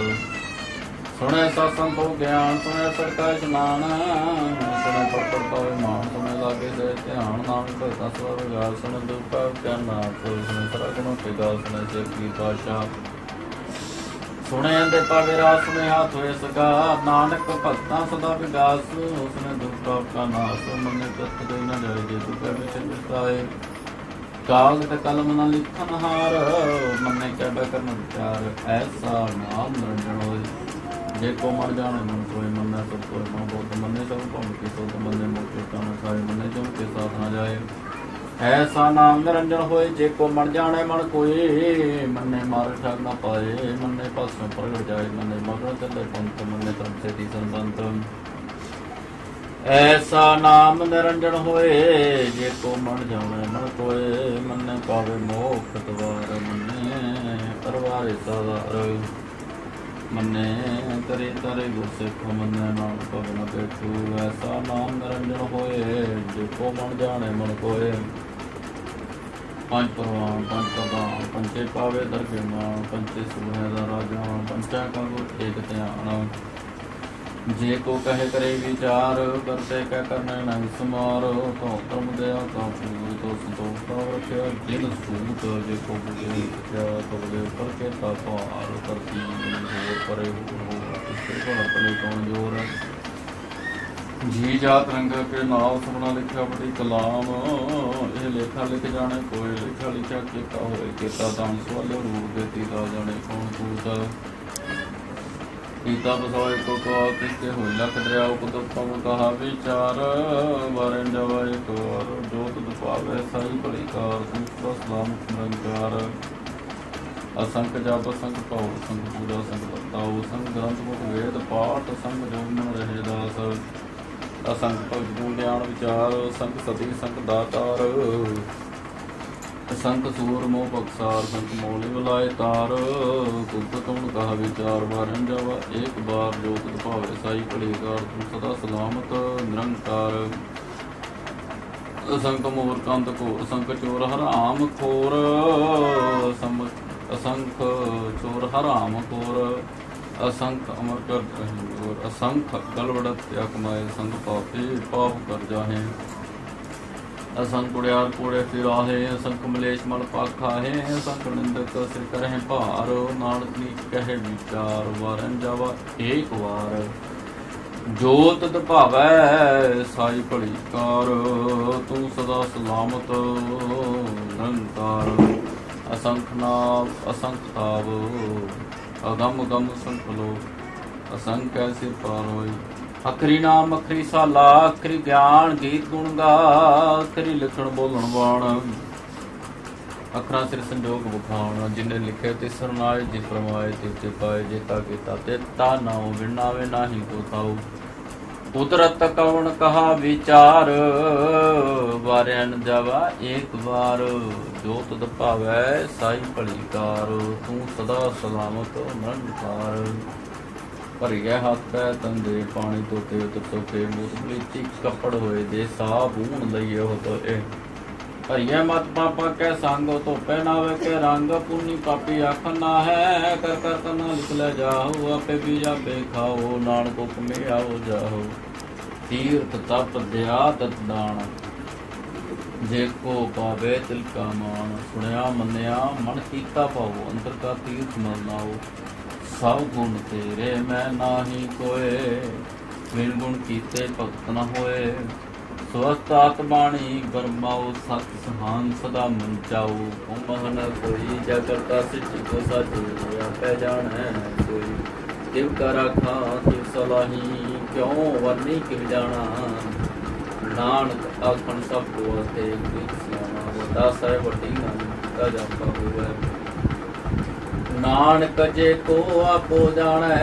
ਸੁਣੈ ਸਤਸੰਗ ਕੋ ਗਿਆਨ ਸੁਣੈ ਸਰਕਾ ਇਸ਼ਨਾਨ ਸੁਣੈ ਪਰਪਰ ਪਾਵੇ ਮਾਨ ਸੁਣੈ ਲਾਗੇ ਸੇ ਧਿਆਨ ਨਾਨਕ ਭਗਤਾਂ ਸਦਾ ਵਿਗਾਸ ਸੁਣੈ ਦੁਖ ਪਾਪ ਕਾ ਨਾਸ ਸੁਣੈ ਸਰਾ ਗੁਣੋਂ ਤੇ ਗਾਲ ਸੁਣੈ ਸੇ ਕੀ ਪਾਸ਼ਾ ਸੁਣੈ ਅੰਦੇ ਪਾਵੇ ਰਾਸ ਸੁਣੈ ਹਾਥ ਹੋਏ ਸਗਾ ਨਾਨਕ ਭਗਤਾਂ ਸਦਾ ਵਿਗਾਸ ਸੁਣੈ ਦੁਖ ਪਾਪ ਕਾ ਨਾਸ ਮੰਨੇ ਤਤ ਦੇ ਨ ਜਾਏ ਜੇ ਤੂੰ ਕੈ ਵਿੱਚ ਵਿਸਤਾਏ ਕਾਗਦ ਤੇ ਕਲਮ ਨਾਲ ਲਿਖਨ ਹਾਰ ਮੰਨੇ ਕੈ ਬੈ ਕਰਨ ਵਿਚਾਰ ਐਸਾ ਨਾਮ ਨਿਰੰਜਨ ਹੋਏ ਜੇ ਕੋ ਮਰ ਜਾਣੇ ਮਨ ਕੋਏ ਮੰਨੈ ਸਭ ਕੋਏ ਮਨ ਬੋਧ ਮੰਨੇ ਸਭ ਭਉ ਕੀ ਸੋਧ ਮੰਨੇ ਮੋਕੇ ਕਾਨ ਸਾਏ ਮੰਨੇ ਜਮ ਕੇ ਸਾਥ ਨਾ ਜਾਏ ਐਸਾ ਨਾਮ ਨਿਰੰਜਨ ਹੋਏ ਜੇ ਕੋ ਮਨ ਜਾਣੇ ਮਨ ਕੋਏ ਮੰਨੇ ਮਾਰ ਠਗ ਨਾ ਪਾਏ ਮੰਨੇ ਪਾਸੋਂ ਪ੍ਰਗਟ ਜਾਏ ਮੰਨੇ ਮਗਨ ਚੱਲੇ ਪੰਥ ਮੰਨੇ ਧਰਮ ਸੇ ਦੀ ਸੰਤੰਤ ਐਸਾ ਨਾਮ ਨਿਰੰਜਨ ਹੋਏ ਜੇ ਕੋ ਮਨ ਜਾਣੇ ਮਨ ਕੋਏ ਮੰਨੇ ਪਾਵੇ ਮੋਖ ਦਵਾਰ ਮੰਨੇ ਪਰਵਾਰੇ ਸਵਾਰ ਮੰਨੇ ਕਰੇ ਤਰੇ ਗੁਰਸਿੱਖ ਮੰਨੇ ਨਾਮ ਭਗਨ ਬੈਠੂ ਐਸਾ ਨਾਮ ਨਿਰੰਜਨ ਹੋਏ ਜੇ ਕੋ ਮਨ ਜਾਣੇ ਮਨ ਕੋਏ ਪੰਜ ਪਰਵਾਨ ਪੰਜ ਪ੍ਰਧਾਨ ਪੰਚੇ ਪਾਵੇ ਦਰਗਿਆਨ ਪੰਚੇ ਸੁਹੇ ਦਾ ਰਾਜਾ ਪੰਚਾ ਕਾ ਗੁਰ ਏਕ ਧਿਆਨ जे को कहे करे विचार करते क्या करने नहीं समार तो धर्म दया का फूल तो संतोष का रखे जिन सूत जे को बुझे क्या तो बुझे पर के तापार करती हो परे हो इसके को अपने कौन जोर जी जात रंग के नाव सुपना लिखा बड़ी कलाम ये लेखा लिख जाने कोई लिखा लिखा केता होए केता दान सवाले रूप देती दा जाने कौन कूता कीता बसोए को किसके हो लख दरियाओ कुतुब पव कहा विचार बारन जवा एक और जो तुद पावे साई भली कार दूसरा सलाम निरंकार असंख जाप असंख पाओ संख पूजा संख बताओ संख ग्रंथ मुख वेद पाठ संख जन रहे दास असंख भगत गुण ज्ञान विचार संख सती संख दातार संख सूर मोह पक्षार संख मौली बुलाए तार कुत कौन कहा विचार बारन जावा एक बार जो तुद भावे साई भली कार तू सदा सलामत निरंकार असंख मोर कंत को असंख चोर हराम खोर असंख चोर हराम खोर असंख अमर कर असंख गलबड़त त्या कमाए संख पापी पाप कर जाहे असंख कुड़ियार कूड़े फिराहे असंख मलेश मल पाखा है असंख निंदक सिर करें भार नानक नी कहे विचार वारन जावा एक वार जो तद भावै साई भली कार तू सदा सलामत निरंकार असंख नाम असंख ताव अगम गम संख लो असंख ऐसे पार होई अखरी नाम अखरी साला अखरी ज्ञान गीत गुण गा अखरी लिखण बोलण बाण अखरा सिर संजोग बखाण जिन्हें लिखे तिस सरनाए जिस परमाए तिस पाए जेता केता तेता नाउ विनावे नाही तो ताऊ कुदरत कौन कहा विचार वारन जावा एक बार जो तुद भावै साई भली कार तू सदा सलामत निरंकार भरिया हाथ पै तंदे पानी धोते उतर मूत पलीती कपड़ होए दे साबून लइए हो तो ए भरिया मत पापा कै संग धोपे नावे के रंग पुन्नी पापी आख ना है कर कर तना लिख ले जाओ आपे भी जापे खाओ नानक हुक्मे आओ जाओ तीर्थ तप दया तत दान जे को पावे तिल का मान सुनिया मन्या मन कीता पाओ अंतर का तीर्थ मरनाओ सब गुण तेरे मैं नाही कोय बिन गुण कीते भगत न होए स्वस्थ आत्माणी गरमाओ सत सहान सदा मन चाओ मोहन कोई जगता सिच को सच आपे जाने कोई दिव कर रखा दिव सलाही क्यों वर्णी किव जाना नानक आखन सब को ते सियाना दास है वड्डी नानक जापा होवे नानक जे को आपो जाने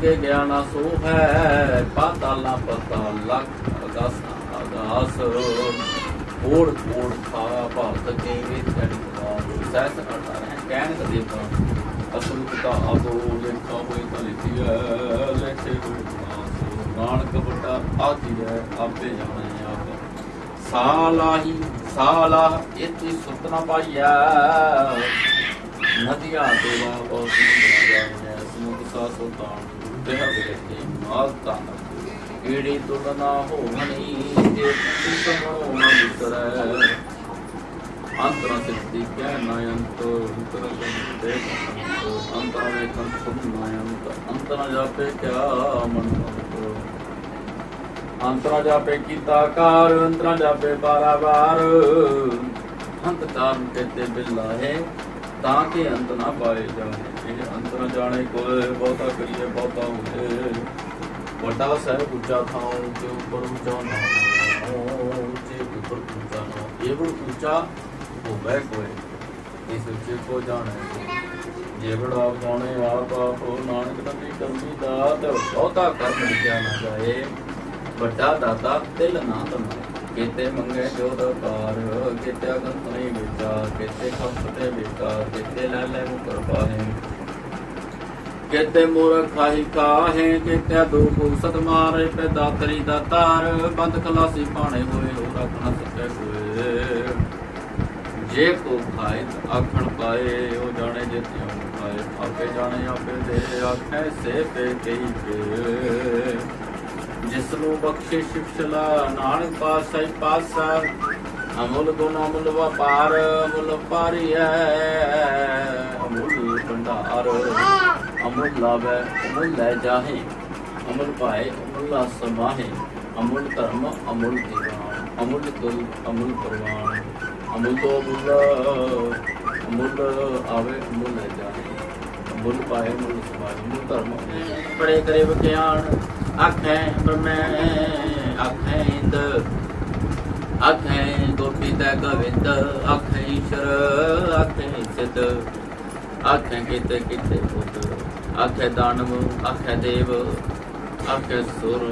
के ज्ञान सो है पाताला पताल लख अगस अगास ओड़ ओड़ खा भारत के विचरण का सहस करता है कहन कदे का असुर का अबो लेखा होए तो लिखी है लेखे हुए नानक बड़ा आती है आपे जाने आप साला इतनी सुतना पाइया नदियां देवा और समुद्र सा सुल्तान देह विरती मालता कीड़ी तुलना हो मनी जे तुमनो न बिसरै अंतर सिद्धि क्या नयंत उतर देख अंतर में कंसुम नयंत अंतर जापे क्या मन अंतर जापे कीता कार अंतर जापे बार अंत कारण कहते बिल्ला है ताकि अंत ना पाए जाए अंत न जाने कोई बहुता करिए बहुता होए वड्डा साहब ऊंचा थाओ के ऊपर ऊंचा ना ऊंचे ऊपर ऊंचा ना ये बड़ ऊंचा होवे कोई इस ऊंचे को जाने जे बड़ा जाने आप नानक नबी करमी दात बहुता कर्म लिखा ना जाए वड्डा दाता तिल ना तमाए केते मंगे जोरकार केते अगंत नहीं बेचा केते खपते बेकार केते लाले मुकर पाहे केते मूर्ख खाही काहे केते दुख सत मारे पे दातरी दातार बंद खलासी पाने होए हो रखना सके होए जे को खाए आखण पाए ओ जाने जे त्यों खाए आपे जाने आपे दे आखे से पे कई के ਜਿਸ ਨੂੰ ਬਖਸ਼ੇ ਸਿਫਤਲਾ ਨਾਨਕ ਪਾਤਸ਼ਾਹੀ ਪਾਤਸ਼ਾਹ ਅਮੁੱਲ ਗੁਣ ਅਮੁੱਲ ਵਪਾਰ ਅਮੁੱਲ ਪਾਰੀਐ ਅਮੁੱਲ ਭੰਡਾਰ ਅਮੁੱਲ ਲਾਭੈ ਅਮੁੱਲ ਲੈ ਜਾਹੇ ਅਮੁੱਲ ਪਾਏ ਅਮੁੱਲ ਸਮਾਹੇ ਅਮੁੱਲ ਧਰਮ ਅਮੁੱਲ ਦੀਵਾਨ ਅਮੁੱਲ ਕੁਲ ਅਮੁੱਲ ਪਰਵਾਨ ਅਮੁੱਲ ਤੋਂ ਅਮੁੱਲ ਆਵੇ ਅਮੁੱਲ ਲੈ ਜਾਹੇ ਅਮੁੱਲ ਪਾਏ ਅਮੁੱਲ ਸਮਾਹੇ ਅਮੁੱਲ ਧਰਮ ਬੜੇ ਕਰੇ ਵਿਗਿਆਨ ਆਖੈ ਬ੍ਰਹਮੈ ਆਖੈ ਇੰਦ ਆਖੈ ਗੋਪੀਤਾ ਗੋਵਿੰਦ ਆਖੈ ਈਸ਼ਰ ਆਖੈ ਸਿੱਧ ਆਖੈ ਕਿਤੇ ਕਿਤੇ ਪੁੱਤ ਆਖੈ ਦਾਨਵ ਆਖੈ ਦੇਵ ਆਖੈ ਸੁਰ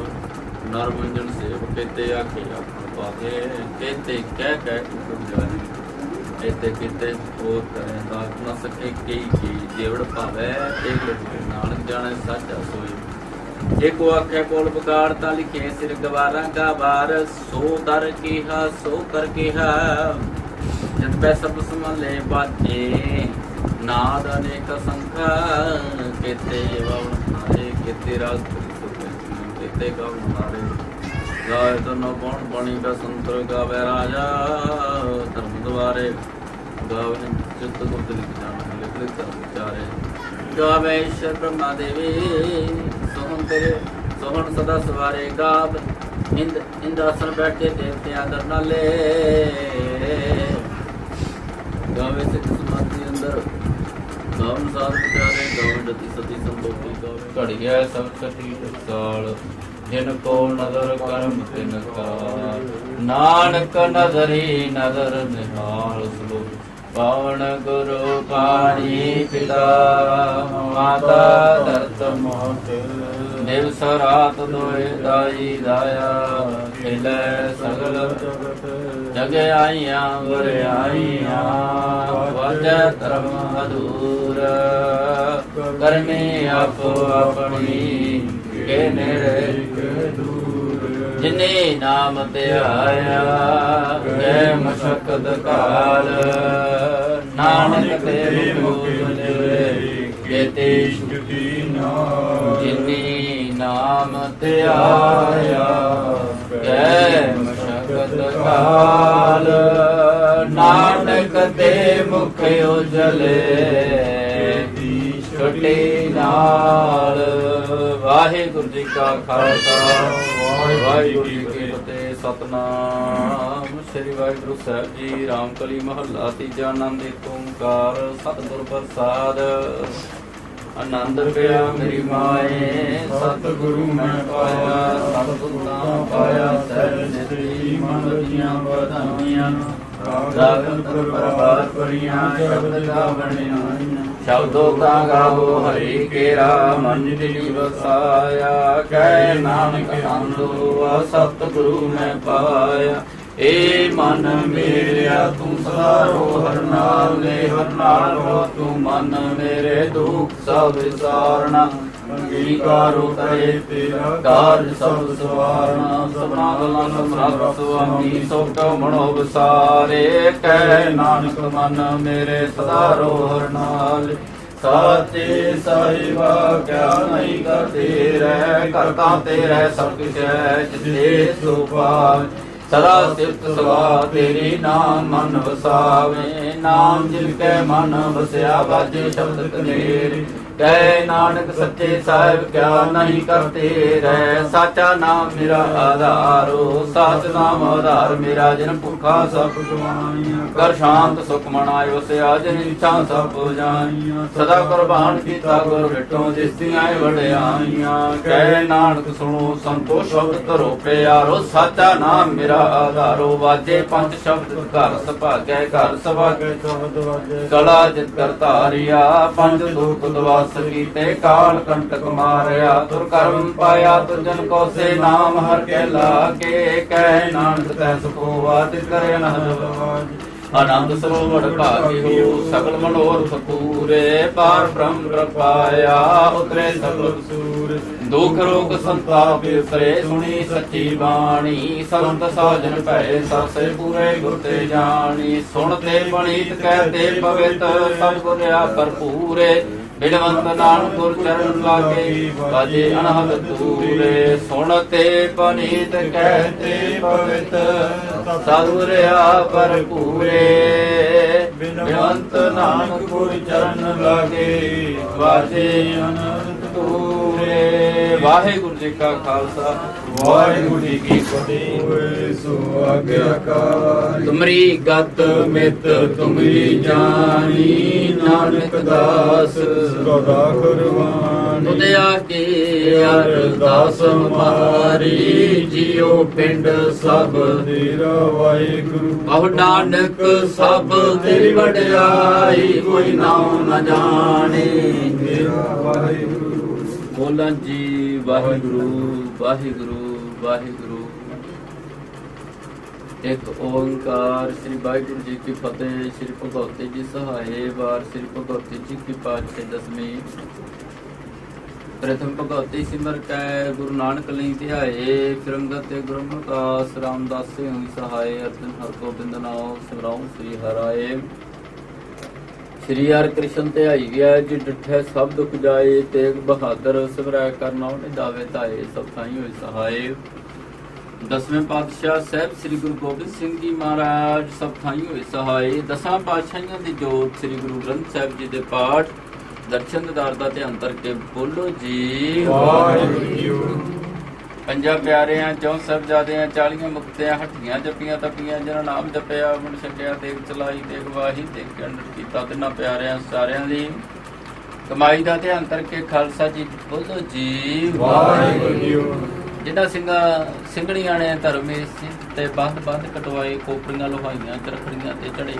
ਨਰਮੰਜਨ ਸੇਵ ਕਿਤੇ ਆਖੈ ਆਖਣ ਪਾਵੇ ਕਿਤੇ ਕਹਿ ਕਹਿ ਉਪਮ ਜਾਏ ਇਤੇ ਕਿਤੇ ਹੋਰ ਕਰੇ ਦਾ ਨਾ ਸਕੇ ਕੀ ਦੇਵੜ ਭਾਵੇ ਤੇਗ ਨਾਨਕ ਜਾਣੇ ਸਾਚਾ ਸੋਈ एको आखे बोल बगाड़ता लिखे सिर गवारा का बार सो दर किहा सो कर किहा जत पै सब समले बाजे नाद अनेक संख्या केते वावन हारे केते राज केते गावन हारे गाय तो न बण बणी का संतर गावे राजा धर्म द्वारे गावे चित्त गुप्त लिख जाना लिख लिख विचारे गावे ईश्वर ब्रह्मा देवी सोहन तेरे सोहन सदा सवारे गाव इंद्रासन बैठे देवते आदर नाले गावे सिख समाधि अंदर गावन साध विचारे गावन जति सती संतोषी गावे घड़िया सब सती साल जिन को नजर कर्म तिन का नानक नजरी नजर निहाल सुलो पावन गुरु पाणी पिता माता दत्त मोट दिवस रात दोए दाई दाया खिले सगल जग आइया वर आइया वज धर्म अधूर करमे आप अपनी के नेड़े जिने नाम ते आया गै मशक्कत काल नानक ते केते शुद्धि जिने नाम ते आया गै मशक्कत काल नानक ते मुख उजले ਛੋਟੇ ਨਾਲ ਵਾਹਿਗੁਰੂ ਜੀ ਕਾ ਖਾਲਸਾ ਵਾਹਿਗੁਰੂ ਜੀ ਕੀ ਫਤਿਹ ਸਤਨਾਮ ਸ੍ਰੀ ਵਾਹਿਗੁਰੂ ਸਾਹਿਬ ਜੀ ਰਾਮਕਲੀ ਮਹੱਲਾ ਤੀਜਾ ਆਨੰਦ ਏਕ ਓੰਕਾਰ ਸਤਿਗੁਰ ਪ੍ਰਸਾਦ ਆਨੰਦ ਪਿਆ ਮੇਰੀ ਮਾਏ ਸਤਿਗੁਰੂ ਮੈਂ ਪਾਇਆ ਸਤਿਗੁਰੂ ਨਾਮ ਪਾਇਆ ਸਹਿਜ ਨਿਤਰੀ ਮਨ ਦੀਆਂ ਵਧਾਈਆਂ ਗਾਵਨ ਪਰਵਾਰ ਪਰੀਆਂ ਸ਼ਬਦ ਗਾਵਣੀਆਂ शब्दों का गावो हरि केरा मन दिली वसाया कह नानक आंदो सतगुरु मैं पाया ए मन मेरा तू सदा रो हर नाल ले हर नाल रो तू मन मेरे दुख सब विसारना अंगीकारो करे तेरा कार्य सब सवारना सबना गल्लां सब स्वामी सोट मनो विसारे कह नानक मन मेरे सदा रो हर नाल साचे साहिबा क्या नहीं करते रह करता तेरे सब कुछ है जिते सुपाल सदा सिफ्त सवा तेरी नाम मन वसावे नाम जिनके मन वसया बाजे शब्द कनेर कह नानक सच्चे साहिब क्या नहीं करते रह साचा नाम मेरा आधारो साच नाम आधार मेरा जिन भुखा सब गवाइया कर शांत सुख मनाए वसया जिन इच्छा सब जाइया सदा कुर्बान कीता गुर विटो जिसदियां वडियाइया कह नानक सुनो संतोष शब्द करो प्यारो साचा नाम मेरा आधारो वाजे पंच शब्द घर सभागे घर सभागे शब्द वाजे कला जित कर तारिया पंच दुख दवा कीते काल कंटक मारया तुर कर्म पाया तुझन को से नाम हर के लागे कह नानक तै सुखोवा तिस करे अनहद आनंद सरोवर भागे हो सकल मनोरथ पूरे पार ब्रह्म कृपाया उतरे सकल सूर दुख रोग संताप उतरे सुनी सच्ची बाणी संत साजन भै सासे पूरे गुरते जानी सुनते पणीत कहते पवित्र सब गुरया भरपूरे ਬਿਨਵੰਤ ਨਾਨਕ ਗੁਰ ਚਰਨ ਲਾਗੇ ਬਾਜੇ ਅਨਹਦ ਤੂਰੇ ਸੁਣਤੇ ਪਨੀਤ ਕਹਤੇ ਪਵਿੱਤ ਸਾਧੁਰਿਆ ਭਰਪੂਰੇ ਬਿਨਵੰਤ ਨਾਨਕ ਗੁਰ ਚਰਨ ਲਾਗੇ ਬਾਜੇ ਅਨਹਦ ਤੂਰੇ। ਵਾਹਿਗੁਰੂ ਜੀ ਕਾ ਖਾਲਸਾ ਵਾਹਿਗੁਰੂ ਜੀ ਕੀ ਫਤਿਹ। ਹੋਏ ਸੋ ਆਗਿਆਕਾਰ ਤੁਮਰੀ ਗਤ ਮਿਤ ਤੁਮਰੀ ਜਾਨੀ ਨਾਨਕ ਦਾਸ ਸਦਾ ਕਰਵਾਨੀ ਤੁਧਿਆ ਕੀ ਅਰਦਾਸ ਮਾਰੀ ਜਿਉ ਪਿੰਡ ਸਭ ਤੇਰਾ ਵਾਹਿਗੁਰੂ ਬਹੁ ਨਾਨਕ ਸਭ ਤੇਰੀ ਵਡਿਆਈ ਕੋਈ ਨਾਮ ਨ ਜਾਣੇ। ਤੇਰਾ ਵਾਹਿਗੁਰੂ ਬੋਲਾਂ ਜੀ ਵਾਹਿਗੁਰੂ ਵਾਹਿਗੁਰੂ ਵਾਹਿਗੁਰੂ। ਇੱਕ ਓੰਕਾਰ। ਸ੍ਰੀ ਵਾਹਿਗੁਰੂ ਜੀ ਕੀ ਫਤਿਹ। ਸ੍ਰੀ ਭਗਵਤੀ ਜੀ ਸਹਾਏ। ਵਾਰ ਸ੍ਰੀ ਭਗਵਤੀ ਜੀ ਕੀ ਪਾਤਸ਼ਾਹੀ ਦਸਵੀਂ। ਪ੍ਰਥਮ ਭਗਵਤੀ ਸਿਮਰ ਕੈ ਗੁਰੂ ਨਾਨਕ ਲਈ ਧਿਆਏ। ਫਿਰੰਗਤ ਤੇ ਗੁਰਮੁਖਾਸ ਰਾਮਦਾਸੇ ਹੋਈ ਸਹਾਏ। ਅਰਜਨ ਹਰ ਗੋਬਿੰਦ ਨਾਮ ਸਿਮਰਾਉ ਸ੍ਰੀ ਹਰਾਏ। ਸ੍ਰੀ ਹਰਿ ਕ੍ਰਿਸ਼ਨ ਧਿਆਈ ਗਿਆ ਜੀ ਡਿਠੈ ਸਭ ਦੁਖ ਜਾਏ। ਤੇਗ ਬਹਾਦਰ ਸਿਮਰੈ ਕਰਨਾ ਉਹਨੇ ਦਾਵੇ ਧਾਏ। ਸਭ ਥਾਈ ਹੋਏ ਸਹਾਏ। ਦਸਵੇਂ ਪਾਤਸ਼ਾਹ ਸਾਹਿਬ ਸ੍ਰੀ ਗੁਰੂ ਗੋਬਿੰਦ ਸਿੰਘ ਜੀ ਮਹਾਰਾਜ ਸਭ ਥਾਈ ਹੋਏ ਸਹਾਏ। ਦਸਾਂ ਪਾਤਸ਼ਾਹੀਆਂ ਦੀ ਜੋਤ ਸ੍ਰੀ ਗੁਰੂ ਗ੍ਰੰਥ ਸਾਹਿਬ ਜੀ ਦੇ ਪਾਠ ਦਰਸ਼ਨ ਦਿਦਾਰ ਦਾ ਧਿਆਨ ਕਰਕੇ ਬੋਲੋ ਜੀ ਵਾਹਿਗੁਰੂ ਜੀ। ਪੰਜਾਂ ਪਿਆਰਿਆਂ ਚੌਂ ਸਾਹਿਬਜ਼ਾਦਿਆਂ 40 ਮੁਕਤਿਆਂ ਹੱਟੀਆਂ ਜਪੀਆਂ ਤਪੀਆਂ ਜਿਹਨਾਂ ਨਾਮ ਜਪਿਆ ਮੁੰਡ ਛਕਿਆ ਦੇਖ ਚਲਾਈ ਦੇਖ ਵਾਹੀ ਦੇਖ ਕੇ ਅੰਡਰ ਕੀਤਾ ਤਿੰਨਾਂ ਪਿਆਰਿਆਂ ਸਾਰਿਆਂ ਦੀ ਕਮਾਈ ਦਾ ਧਿਆਨ ਕਰਕੇ ਖਾਲਸਾ ਜੀ ਬੋਲੋ ਜੀ ਵਾਹਿਗੁਰੂ ਜੀ। ਜਿਨ੍ਹਾਂ ਸਿੰਘਣੀਆਂ ਨੇ ਧਰਮੇ ਤੇ ਬੰਦ ਕਟਵਾਏ ਖੋਪੜੀਆਂ ਲੋਹਾਈਆਂ ਚਰਖੜੀਆਂ ਤੇ ਚੜੇ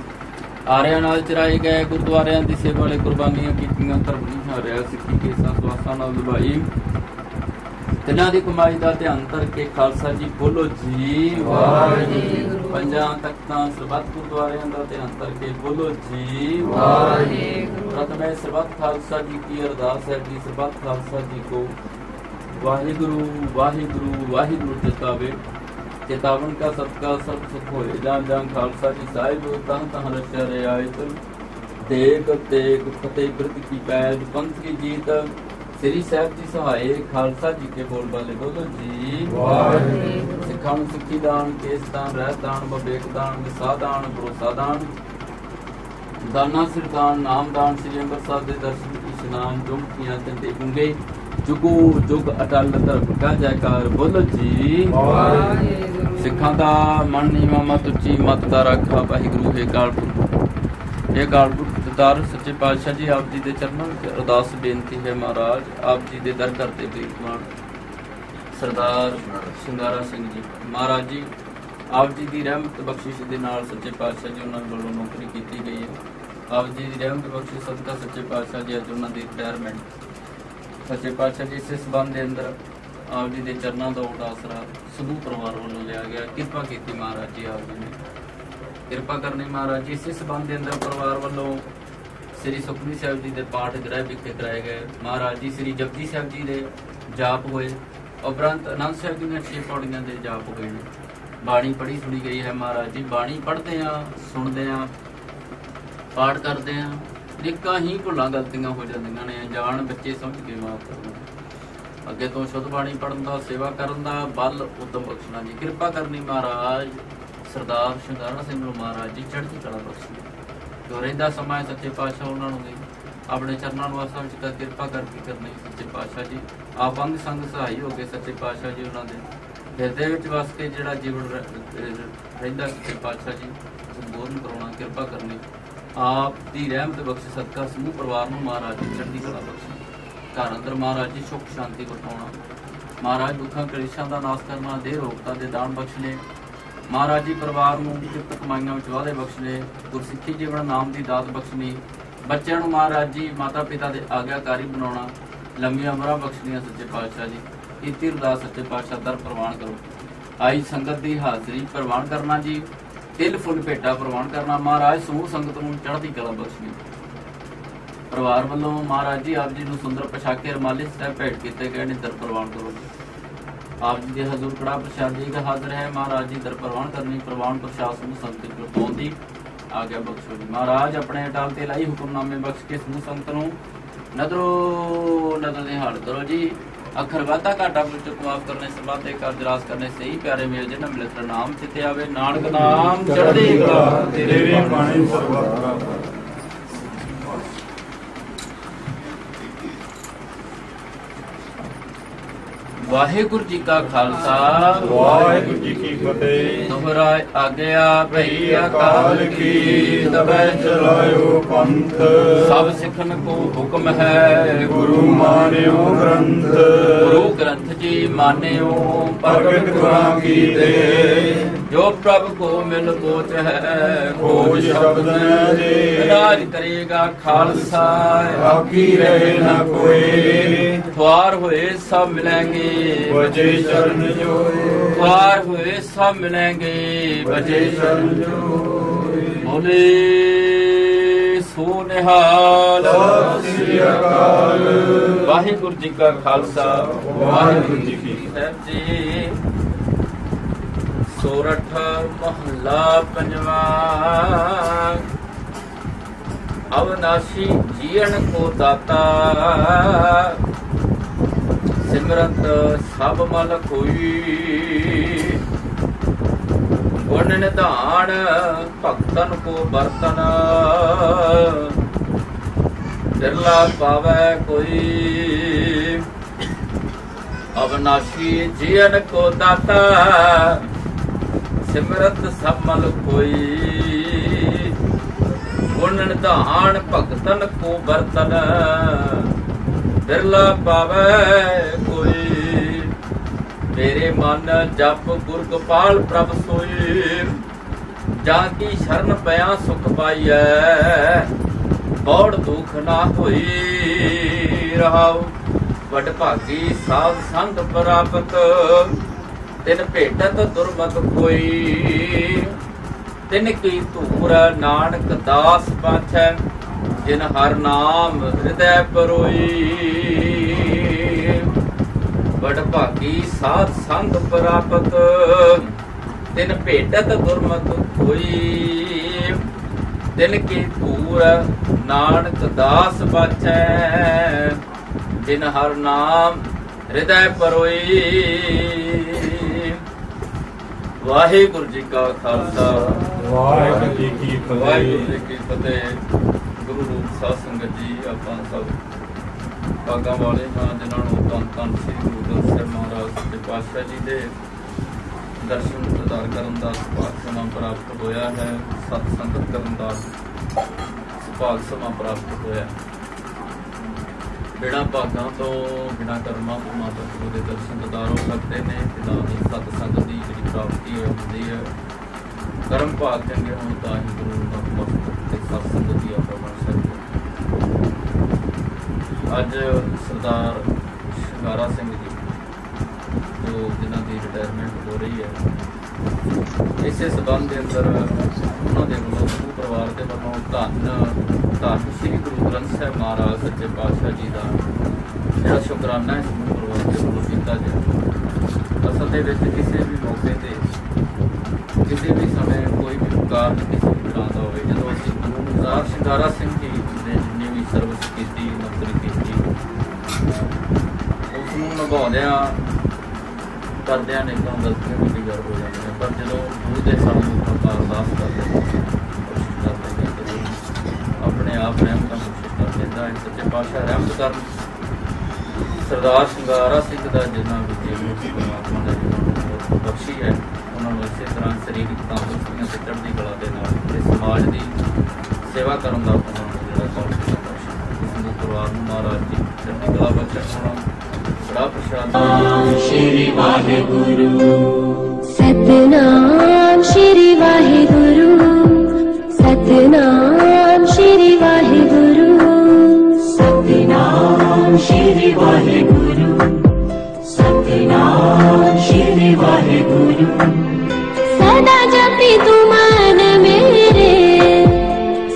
ਆਰਿਆਂ ਨਾਲ ਚਰਾਏ ਗਏ ਗੁਰਦੁਆਰਿਆਂ ਦੀ ਸੇਵਾ ਵਾਲੇ ਕੁਰਬਾਨੀਆਂ ਕੀਤੀਆਂ ਧਰਮ ਨਿਹਾਰਿਆ ਸਿੱਖੀ ਕੇਸਾਂ ਸਵਾਸਾਂ ਨਾਲ ਨਿਭਾਈ ਤਿੰਨਾਂ ਦੀ ਕਮਾਈ ਦਾ ਧਿਆਨ ਕਰਕੇ ਖਾਲਸਾ ਜੀ ਬੋਲੋ ਜੀ ਵਾਹਿਗੁਰੂ। ਪੰਜਾਂ ਤਖਤਾਂ ਸਰਬੱਤ ਗੁਰਦੁਆਰਿਆਂ ਦਾ ਧਿਆਨ ਕਰਕੇ ਬੋਲੋ ਜੀ ਵਾਹਿਗੁਰੂ। ਪ੍ਰਥਮੇ ਸਰਬੱਤ ਖਾਲਸਾ ਜੀ ਕੀ ਅਰਦਾਸ ਹੈ ਜੀ ਸਰਬੱਤ ਖਾਲਸਾ ਜੀ ਕੋ वाहिगुरु वाहिगुरु वाहिगुरु चितावे चितावन का सबका सब सुख होए। जान जान खालसा जी साहिब तह तह रचा रे आए तुम देख तेग फतेह बिरद की पैज पंथ की जीत। श्री साहिब जी सहाय खालसा जी के बोल वाले बोलो जी वाहिगुरू। सिखां नूं सिक्खी दान केस दान रहत दान विवेक दान विसाह दान भरोसा दान दाना सिर दान नाम दान। श्री अंम੍ਰਿਤਸਰ ਦੇ ਦਰਸ਼ਨ ਇਸ਼ਨਾਨ ਚੁੰਮਕੀਆਂ ਤੇ ਗੁੰਗੇ जुगो जुग अटल धर्म का जयकार बोलो जी वाहिगुरू। सिखां दा मन नीवा मत उच्ची मत दा राखा वाहिगुरू। हे कालपुरख दार सच्चे पातशाह जी आप जी दे चरणों विच अरदास बेनती है महाराज आप जी दे दर करते विराजमान सरदार ਸ਼ਿੰਗਾਰਾ ਸਿੰਘ जी महाराज जी आप जी ਦੀ ਰਹਿਮਤ ਬਖਸ਼ਿਸ਼ ਦੇ ਨਾਲ ਸੱਚੇ ਪਾਤਸ਼ਾਹ ਜੀ ਉਹਨਾਂ ਵੱਲੋਂ ਨੌਕਰੀ ਕੀਤੀ ਗਈ ਹੈ। ਆਪ ਜੀ ਦੀ ਰਹਿਮਤ ਬਖਸ਼ਿਸ਼ ਸਦਕਾ ਸੱਚੇ ਪਾਤਸ਼ਾਹ ਜੀ ਅੱਜ ਉਹਨਾਂ ਦੀ ਰਿਟਾਇਰਮੈਂਟ ਸੱਚੇ ਪਾਤਸ਼ਾਹ ਜੀ ਇਸੇ ਸਬੰਧ ਦੇ ਅੰਦਰ ਆਪ ਜੀ ਦੇ ਚਰਨਾਂ ਦਾ ਓਟ ਆਸਰਾ ਸਮੂਹ ਪਰਿਵਾਰ ਵੱਲੋਂ ਲਿਆ ਗਿਆ। ਕਿਰਪਾ ਕੀਤੀ ਮਹਾਰਾਜ ਜੀ ਆਪ ਜੀ ਨੇ ਕਿਰਪਾ ਕਰਨੀ ਮਹਾਰਾਜ ਜੀ। ਇਸੇ ਸਬੰਧ ਦੇ ਅੰਦਰ ਪਰਿਵਾਰ ਵੱਲੋਂ ਸ੍ਰੀ ਸੁਖਮਨੀ ਸਾਹਿਬ ਜੀ ਦੇ ਪਾਠ ਗ੍ਰਹਿ ਵਿਖੇ ਕਰਾਏ ਗਏ। ਮਹਾਰਾਜ ਜੀ ਸ੍ਰੀ ਜਪਜੀ ਸਾਹਿਬ ਜੀ ਦੇ ਜਾਪ ਹੋਏ ਉਪਰੰਤ ਆਨੰਦ ਸਾਹਿਬ ਦੀਆਂ 6 ਪੌੜੀਆਂ ਦੇ ਜਾਪ ਹੋਏ ਨੇ। ਬਾਣੀ ਪੜ੍ਹੀ ਸੁਣੀ ਗਈ ਹੈ ਮਹਾਰਾਜ ਜੀ। ਬਾਣੀ ਪੜ੍ਹਦੇ ਆ ਸੁਣਦੇ ਆ ਪਾਠ ਕਰਦੇ ਆ ਨਿੱਕਾ ਹੀ ਭੁੱਲਾਂ ਗਲਤੀਆਂ ਹੋ ਜਾਂਦੀਆਂ ਨੇ ਜਾਣ ਬੱਚੇ ਸਮਝ ਕੇ ਮਾਫ ਕਰਨਾ। ਅੱਗੇ ਤੋਂ ਸ਼ੁੱਧ ਬਾਣੀ ਪੜ੍ਹਨ ਦਾ ਸੇਵਾ ਕਰਨ ਦਾ ਬਲ ਉਦਮ ਬਖਸ਼ਣਾ ਜੀ। ਕਿਰਪਾ ਕਰਨੀ ਮਹਾਰਾਜ ਸਰਦਾਰ ਸ਼ਿੰਗਾਰਾ ਸਿੰਘ ਨੂੰ ਮਹਾਰਾਜ ਜੀ ਚੜ੍ਹਦੀ ਕਲਾ ਬਖਸ਼ਣੀ। ਜੋ ਰਹਿੰਦਾ ਸਮਾਂ ਸੱਚੇ ਪਾਤਸ਼ਾਹ ਉਹਨਾਂ ਨੂੰ ਵੀ ਆਪਣੇ ਚਰਨਾਂ ਨੂੰ ਆਸਾਂ ਵਿੱਚ ਕਿਰਪਾ ਕਰਕੇ ਕਰਨੀ ਸੱਚੇ ਪਾਤਸ਼ਾਹ ਜੀ। ਆਪ ਅੰਗ ਸੰਗ ਸਹਾਈ ਹੋ ਕੇ ਸੱਚੇ ਪਾਤਸ਼ਾਹ ਜੀ ਉਹਨਾਂ ਦੇ ਹਿਰਦੇ ਵਿੱਚ ਵਸ ਕੇ ਜਿਹੜਾ ਜੀਵਨ ਰਹਿੰਦਾ ਸੱਚੇ ਪਾਤਸ਼ਾਹ ਜੀ ਸੰਪੂਰਨ ਕਰਾਉਣਾ ਕਿਰਪਾ ਕਰਨੀ। ਆਪ ਦੀ ਰਹਿਮਤ ਬਖਸ਼ ਸਦਕਾ ਸਮੂਹ ਪਰਿਵਾਰ ਨੂੰ ਮਹਾਰਾਜ ਜੀ ਚੜ੍ਹਦੀ ਕਲਾ ਬਖਸ਼ਣੀ। ਘਰ ਅੰਦਰ ਮਹਾਰਾਜ ਜੀ ਸੁੱਖ ਸ਼ਾਂਤੀ ਵਰਤਾਉਣਾ। ਮਹਾਰਾਜ ਦੁੱਖਾਂ ਕਲੇਸ਼ਾਂ ਦਾ ਨਾਸ਼ ਕਰਨਾ ਦੇ ਰੋਗਤਾ ਦੇ ਦਾਨ ਬਖਸ਼ਣੇ। ਮਹਾਰਾਜ ਜੀ ਪਰਿਵਾਰ ਨੂੰ ਕਿਰਤ ਕਮਾਈਆਂ ਵਿੱਚ ਵਾਧੇ ਬਖਸ਼ਣੇ। ਗੁਰਸਿੱਖੀ ਜੀਵਨ ਨਾਮ ਦੀ ਦਾਤ ਬਖਸ਼ਣੀ। ਬੱਚਿਆਂ ਨੂੰ ਮਹਾਰਾਜ ਜੀ ਮਾਤਾ ਪਿਤਾ ਦੇ ਆਗਿਆਕਾਰੀ ਬਣਾਉਣਾ। ਲੰਮੀਆਂ ਉਮਰਾਂ ਬਖਸ਼ਣੀਆਂ ਸੱਚੇ ਪਾਤਸ਼ਾਹ ਜੀ। ਕੀਤੀ ਅਰਦਾਸ ਸੱਚੇ ਪਾਤਸ਼ਾਹ ਦਰ ਪ੍ਰਵਾਨ ਕਰੋ। ਆਈ ਸੰਗਤ ਦੀ ਹਾਜ਼ਰੀ ਪ੍ਰਵਾਨ ਕਰਨਾ ਜੀ। ਤਿਲ ਫੁੱਲ ਭੇਟਾ ਪ੍ਰਵਾਨ ਕਰਨਾ। ਮਹਾਰਾਜ ਸਮੂਹ ਸੰਗਤ ਨੂੰ ਚੜ੍ਹਦੀ ਕਲਾ ਬਖਸ਼ਣੀ। ਪਰਿਵਾਰ ਵੱਲੋਂ ਮਹਾਰਾਜ ਜੀ ਆਪ ਜੀ ਨੂੰ ਸੁੰਦਰ ਪੋਸ਼ਾਕੇ ਰਮਾਲੇ ਸਾਹਿਬ ਭੇਟ ਕੀਤੇ ਗਏ ਨੇ ਦਰ ਪ੍ਰਵਾਨ ਕਰੋ। ਆਪ ਜੀ ਦੇ ਹਜ਼ੂਰ ਕੜਾ ਪ੍ਰਸ਼ਾਦ ਜੀ ਦਾ ਹਾਜ਼ਰ ਹੈ। ਮਹਾਰਾਜ ਜੀ ਦਰ ਪ੍ਰਵਾਨ ਕਰਨੀ। ਪ੍ਰਵਾਨ ਪ੍ਰਸ਼ਾਦ ਸਮੂਹ ਸੰਗਤ ਨੂੰ ਪਾਉਣ ਦੀ ਆਗਿਆ ਬਖਸ਼ੋ ਜੀ। ਮਹਾਰਾਜ ਆਪਣੇ ਅਟਲ ਤੇ ਲਾਈ ਹੁਕਮਨਾਮੇ ਬਖਸ਼ ਕੇ ਸਮੂਹ ਸੰਗਤ ਨੂੰ ਨਦਰੋ ਨਦਰ ਦੇ ਹਾਲ ਕਰੋ ਜੀ। अखर वाधा घाटा चुक माफ करने संबाते कर्ज रास करने से ही प्यारे मेल जिन्हें मिले नाम चिते आवे नानक नाम चढ़दी कला तेरे बाणी सर्वत्र वाहिगुरु जी का खालसा वाहिगुरु जी की फतेह। दोहराए आज्ञा भई अकाल की तबै चलायो पंथ सब सिखन को हुक्म है गुरु मान्यो ग्रंथ गुरु ग्रंथ जी मान्यो प्रगट गुरां की दे जो प्रभु को मिल बोच है खोज शब्द न दे राज करेगा खालसा बाकी रहे न कोई द्वार हुए सब मिलेंगे बजे शरण जो द्वार हुए सब मिलेंगे बजे शरण जो बोले सो निहाल सत श्री अकाल। वाहिगुरु जी का खालसा वाहिगुरु जी की ਸਾਹਿਬ ਜੀ। सोरठ महला पंजवा अविनाशी जीवन को दाता सिमरत सब मल कोई गुण निधान भक्तन को बर्तन बिरला पावै कोई अविनाशी जीवन को दाता सिमरत सब मल कोई गुण निधान भगतन को बर्तन बिरला पावै कोई मेरे मन जप गुर गोपाल प्रभ सोई जाकी शरण पया सुख पाइयै बौड़ दुख ना होई रहाओ वड भागी साध संग प्राप्त तिन भेटत दुर्मत कोई तिन की धूर नानक दास पाछै जिन हर नाम हृदय परोई बड़ भागी साध संग प्राप्त तिन भेटत दुर्मत कोई तिन की धूर नानक दास पाछै जिन हर नाम हृदय परोई। वाहिगुरु जी का खालसा वाहिगुरु जी की वाहिगुरु फतेह। जी की फतेह। गुरु रूप साध संगत जी ਆਪਾਂ ਸਭ ਭਾਗਾਂ ਵਾਲੇ ਹਾਂ ਜਿਨ੍ਹਾਂ ਨੂੰ ਧੰਨ ਧੰਨ ਸ੍ਰੀ ਗੁਰੂ ਗ੍ਰੰਥ ਸਾਹਿਬ ਮਹਾਰਾਜ ਸੱਚੇ ਪਾਤਸ਼ਾਹ ਜੀ ਦੇ ਦਰਸ਼ਨ ਪ੍ਰਦਾਨ ਕਰਨ ਦਾ ਸੁਭਾਗ ਸਮਾਂ ਪ੍ਰਾਪਤ ਹੋਇਆ ਹੈ। ਸਤ ਸੰਗਤ ਕਰਨ ਦਾ ਸੁਭਾਗ ਸਮਾਂ ਪ੍ਰਾਪਤ ਹੋਇਆ। ਬਿਨਾਂ ਭਾਗਾਂ ਤੋਂ ਬਿਨਾਂ ਕਰਮਾਂ ਤੋਂ ਮਾਤਾ ਗੁਰੂ ਦੇ ਦਰਸ਼ਨ ਦਿਦਾਰ ਹੋ ਸਕਦੇ ਨੇ। ਪਿਤਾ ਦੀ ਸਤ ਸੰਗਤ ਦੀ ਜਿਹੜੀ ਪ੍ਰਾਪਤੀ ਹੁੰਦੀ ਹੈ। ਕਰਮ ਭਾਗ ਚੰਗੇ ਹੋਣ ਤਾਂ ਹੀ ਗੁਰੂ ਨਤਮਸਤਕ ਤੇ ਸਤ ਸੰਗਤ ਦੀ ਆਪਾਂ ਬਣ ਸਕਦੇ। ਅੱਜ ਸਰਦਾਰ ਸ਼ਿੰਗਾਰਾ ਸਿੰਘ ਜੀ ਜੋ ਜਿਨ੍ਹਾਂ ਦੀ ਰਿਟਾਇਰਮੈਂਟ ਹੋ ਰਹੀ ਹੈ, ਇਸੇ ਸਬੰਧ ਦੇ ਅੰਦਰ ਉਹਨਾਂ ਦੇ ਵੱਲੋਂ ਗੁਰੂ ਪਰਿਵਾਰ ਦੇ ਵੱਲੋਂ ਧੰਨ ਸ੍ਰੀ ਗੁਰੂ ਗ੍ਰੰਥ ਸਾਹਿਬ ਮਹਾਰਾਜ ਸੱਚੇ ਪਾਤਸ਼ਾਹ ਜੀ ਦਾ ਜਿਹੜਾ ਸ਼ੁਕਰਾਨਾ ਹੈ ਗੁਰੂ ਪਰਿਵਾਰ ਦੇ ਵੱਲੋਂ ਕੀਤਾ ਗਿਆ। ਅਸਲ ਦੇ ਵਿੱਚ ਕਿਸੇ ਵੀ ਮੌਕੇ ਤੇ ਕਿਸੇ ਵੀ ਸਮੇਂ ਕੋਈ ਵੀ ਕਾਰਨ ਕਿਸੇ ਵੀ ਤਰ੍ਹਾਂ ਦਾ ਹੋਵੇ, ਜਦੋਂ ਅਸੀਂ ਸਰਦਾਰ ਸ਼ਿੰਗਾਰਾ ਸਿੰਘ ਜੀ ਨੇ ਜਿੰਨੀ ਵੀ ਸਰਵਿਸ ਕੀਤੀ, ਨੌਕਰੀ ਕੀਤੀ, ਉਸ ਨੂੰ ਨਿਭਾਉਂਦਿਆਂ ਕਰਦਿਆਂ ਨੇ ਤਾਂ ਗਲਤੀਆਂ ਵੀ ਗੁਜ਼ਰ ਹੋ ਜਾਂਦੀਆਂ। ਪਰ ਜਦੋਂ ਗੁਰੂ ਦੇ ਸਾਹਮਣੇ ਆਪਾਂ ਅਰਦਾਸ ਕਰਦੇ ਆਪਣੇ ਆਪ ਰਹਿਮਤ ਮੁਸ਼ਕਿਲ ਕਰ ਦਿੰਦਾ ਹੈ। ਸੱਚੇ ਪਾਤਸ਼ਾਹ ਰਹਿਮਤ ਕਰਨ ਸਰਦਾਰ ਸ਼ਿੰਗਾਰਾ ਸਿੰਘ ਦਾ ਜਿੰਨਾ ਵੀ ਜੀਵਨ ਪਰਮਾਤਮਾ ਨੇ ਬਖਸ਼ੀ ਹੈ, ਉਹਨਾਂ ਨੂੰ ਇਸੇ ਤਰ੍ਹਾਂ ਸਰੀਰਕ ਤੰਦਰੁਸਤੀਆਂ ਤੇ ਚੜ੍ਹਦੀ ਕਲਾ ਦੇ ਨਾਲ ਤੇ ਸਮਾਜ ਦੀ ਸੇਵਾ ਕਰਨ ਦਾ ਉਹਨਾਂ ਨੂੰ ਜਿਹੜਾ ਕੌਲ ਹਿੰਦੂ ਪਰਿਵਾਰ ਨੂੰ ਮਹਾਰਾਜ ਜੀ ਚੜ੍ਹਦੀ ਕਲਾ ਬਖਸ਼ਣ। ਬੜਾ ਪ੍ਰਸ਼ਾਦ श्री वाहिगुरु सतनाम श्री वाहिगुरु सतनाम श्री वाहिगुरु सतनाम श्री वाहिगुरु सतनाम श्री वाहिगुरु सदा जपी तू मान मेरे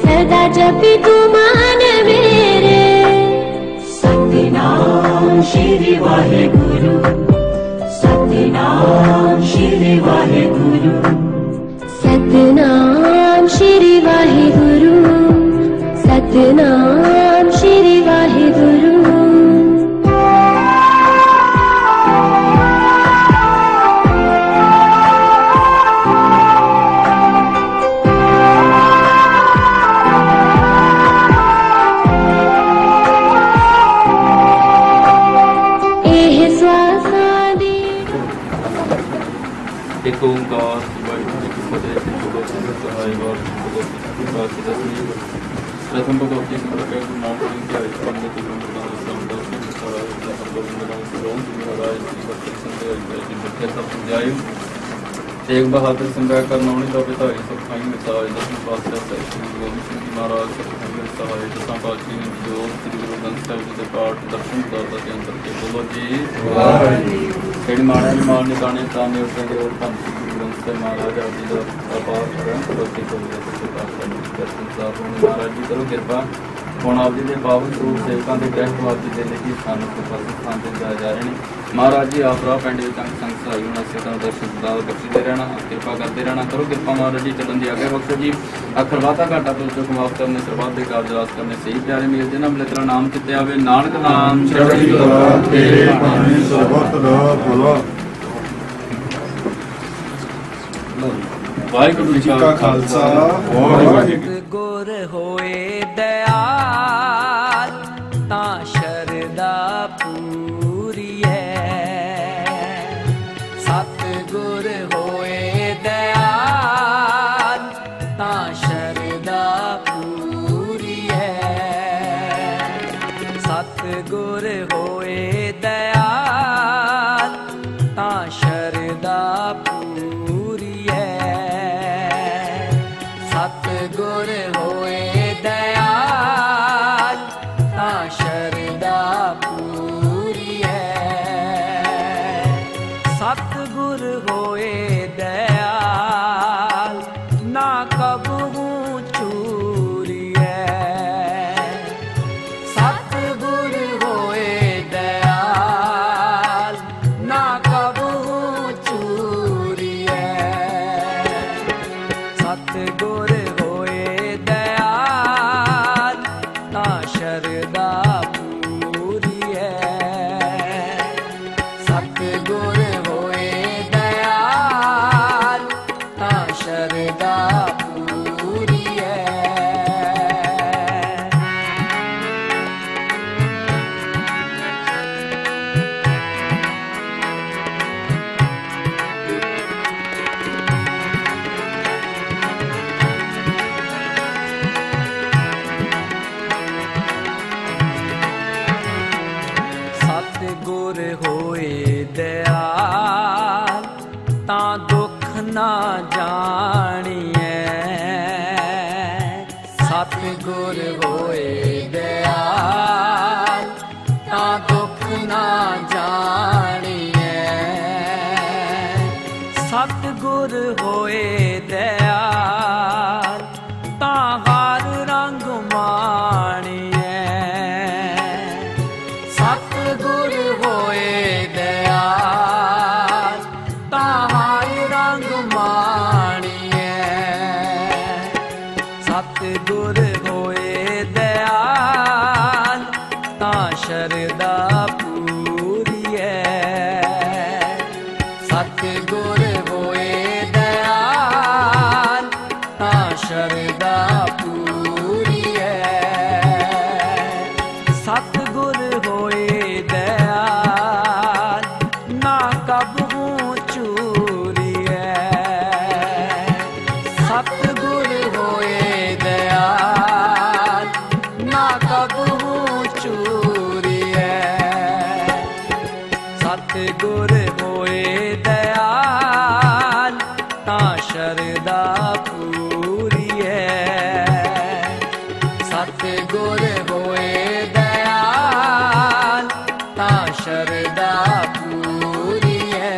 सदा जपी तू मान मेरे सतनाम श्री वाहिगुरु सतनाम श्री वाहिगुरु सतनाम श्री वाहिगुरु पातशाही दसवीं प्रथम भगवती संप्रदाय गुरु नानक देव के आयुष पंडित तिरुपति प्रधान रामदास जी विचारा प्रथम गोविंद सरोन जी महाराज श्री भक्ति संध्या जी मिठे सब समझाए तेग बहादुर संग्रह कर नौनी का पिताई सब खाई मिसाए दसवीं पातशाह सहित श्री गुरु गोबिंद सिंह जी महाराज सब खाई मिसाए दसवां पातशाही ने जो श्री गुरु ग्रंथ साहिब जी के पाठ दर्शन दाता के अंतर के बोलो जी खेड़ी माने मान निकाने ताने उठेंगे और पंच गुरु ग्रंथ साहिब महाराज आदि का अपार करें प्रति को दर्शन साहब महाराज जी करो कृपा ਹੁਣ ਆਪ ਜੀ ਦੇ ਪਾਵਨ ਸਰੂਪ ਸੇਵਕਾਂ ਦੇ ਗ੍ਰਹਿ ਤੋਂ ਆਪ ਜੀ ਦੇ ਲਈ ਸਥਾਨ ਉੱਤੇ ਪਾਸੇ ਸਥਾਨ ਤੇ ਜਾ ਰਹੇ ਨੇ ਮਹਾਰਾਜ ਜੀ ਆਪ ਰਾਹ ਪਿੰਡ ਵਿੱਚ ਅੰਗ ਸੰਗ ਸਹਾਈ ਹੋਣਾ ਸੇਤਾਂ ਦਰਸ਼ਨ ਦਾਲ ਬਖਸ਼ਦੇ ਰਹਿਣਾ ਕਿਰਪਾ ਕਰਦੇ ਰਹਿਣਾ ਕਰੋ ਕਿਰਪਾ ਮਹਾਰਾਜ ਜੀ ਚੱਲਣ ਦੀ ਆਗੇ ਬਖਸ਼ੋ ਜੀ ਅੱਖਰ ਵਾਤਾ ਘਾਟਾ ਤੋਂ ਜੋ ਕਮਾਫ ਕਰਨੇ ਸਰਬੱਤ ਦੇ ਕਾਰਜ ਰਾਸ ਕਰਨੇ ਸਹੀ ਪਿਆਰੇ ਮੇਲ ਦੇ ਨਾਮ ਤੇਰਾ ਨਾਮ ਚਿੱਤੇ ਆਵੇ ਨਾਨਕ ਨਾਮ ਚੜ੍ਹਦੀ ਕਲਾ ਤੇਰੇ ਭਾਣੇ ਸਰਬੱਤ ਦਾ ਭਲਾ ਵਾਹਿਗੁਰੂ ਜੀ ਕਾ ਖਾਲਸਾ ਵਾਹਿਗੁਰੂ ਗੁਰ ਹੋਏ ਦਇਆਲ ਤਾਂ ਸ਼ਰਦਾ ਪੂਰੀਐ ਸਤਿਗੁਰ ਹੋਏ ਦਇਆਲ ਤਾਂ ਸ਼ਰਦਾ ਪੂਰੀਐ ਸਤਿਗੁਰ ਹੋਏ ਦਇਆਲ ਤਾਂ ਸ਼ਰਦਾ ਸਤਿਗੁਰ ਹੋਏ ਦਇਆਲ ਤਾਂ ਸ਼ਰਧਾ ਪੂਰੀਐ ਸਤਿਗੁਰ ਹੋਏ ਦਇਆਲ ਨਾ ਕਬਹੂ ਚੂਰੀਐ ਸਤਿਗੁਰ ਹੋਏ ਦਇਆਲ ਨਾ ਕਬਹੂ ਚੂਰੀਐ ਸਤਿਗੁਰ ਹੋਏ ਦਇਆਲ ਤਾਂ ਸ਼ਰਧਾ ਪੂਰੀਐ ਸਤਿਗੁਰ ਹੋਏ ਦਇਆਲ ਤਾਂ ਸ਼ਰਧਾ ਪੂਰੀਐ ਸਤਿਗੁਰ ਹੋਏ ਦਇਆਲ ਤਾਂ ਦੁੱਖ ਨਾ ਜਾਣੀਐ ਸਤਿਗੁਰ ਹੋਏ ਦਇਆਲ ਤਾਂ ਦੁੱਖ ਨਾ ਜਾਣੀਐ ਸਤਿਗੁਰ ਹੋਏ ਦਇਆਲ ਤਾਂ ਹਰ ਰੰਗ ਮਾਣੀਐ ਸਤਿਗੁਰ ਹੋਏ ਦਇਆਲ ਤਾਂ ਹਰ ਰੰਗ ਮਾਣੀਐ ਸਤਿਗੁਰ ਹੋਏ ਦਇਆਲ ਤਾਂ ਸ਼ਰਧਾ ਪੂਰੀਐ ਸਤਿਗੁਰ ਹੋਏ ਦਇਆਲ ਤਾਂ ਸ਼ਰਧਾ ਪੂਰੀਐ ਸਤਿਗੁਰ ਹੋਏ ਦਇਆਲ ਨਾ ਕਬਹੂ ਚੂਰੀਐ ਸਤਿਗੁਰ ਹੋਏ ਦਇਆਲ ਨਾ ਕਬਹੂ ਚੂਰੀਐ ਸਤਿਗੁਰ ਹੋਏ ਦਇਆਲ ਤਾਂ ਸ਼ਰਧਾ ਪੂਰੀਐ ਸਤਿਗੁਰ ਹੋਏ ਦਇਆਲ ਤਾਂ ਸ਼ਰਧਾ ਪੂਰੀਐ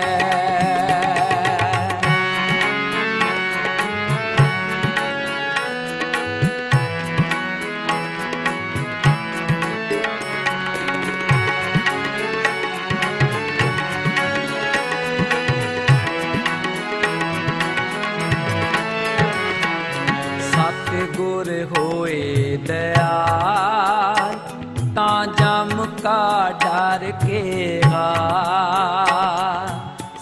ਸਤਿਗੁਰ ਹੋਏ ਦਇਆਲ ਤਾਂ ਜਮ ਕਾ ਡਰ ਕੇਹਾ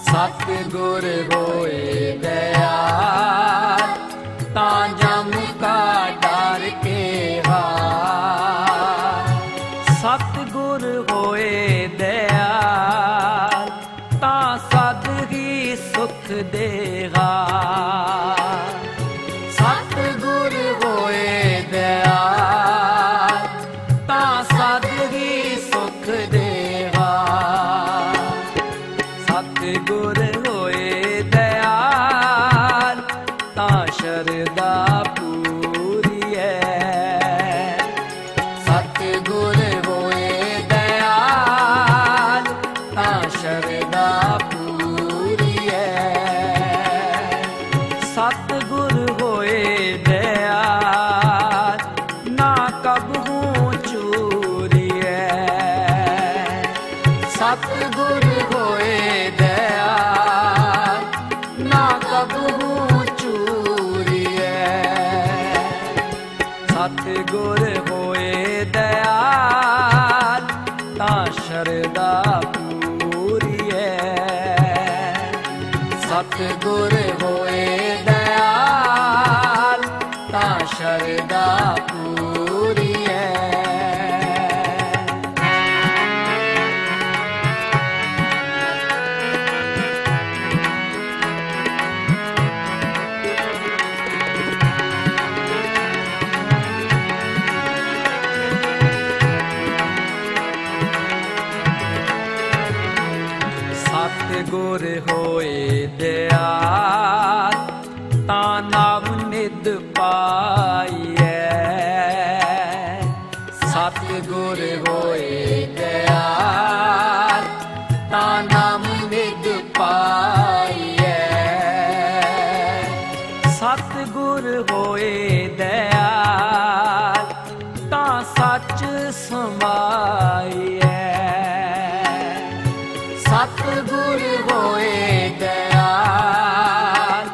ਸਤਿਗੁਰ ਹੋਏ ਦਇਆਲ ਤਾਂ ਜਮ ਕਾ ਡਰ ਕੇਹਾ ਸਤਿਗੁਰ ਹੋਏ ਦਇਆਲ ਤਾਂ ਸਦ ਹੀ ਸੁਖ ਦੇਗਾ ਸਤਿਗੁਰ ਹੋਏ सतगुर होए दयाल तां शरदा पूरी है। सतगुर होए दयाल तां शरदा पूरी है। सतगुर होए दयाल तां नाम निध पाईऐ। सतगुर होए दयाल तां नाम निध पाईऐ। सतगुर होए दयाल तां सच समाईऐ। सतगुर होए दयाल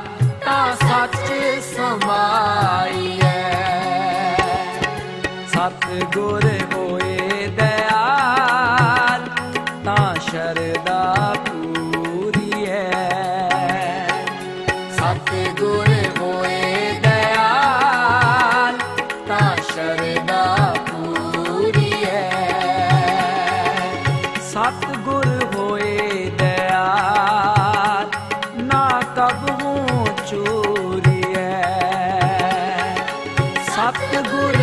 तां सच समाईऐ। सतगुर होए दयाल तां शरदा पूरी है। सतगुर होए दयाल तां शरदा पूरी है। सतगुर होए दयाल ना कबहू चूरी है। सतगुर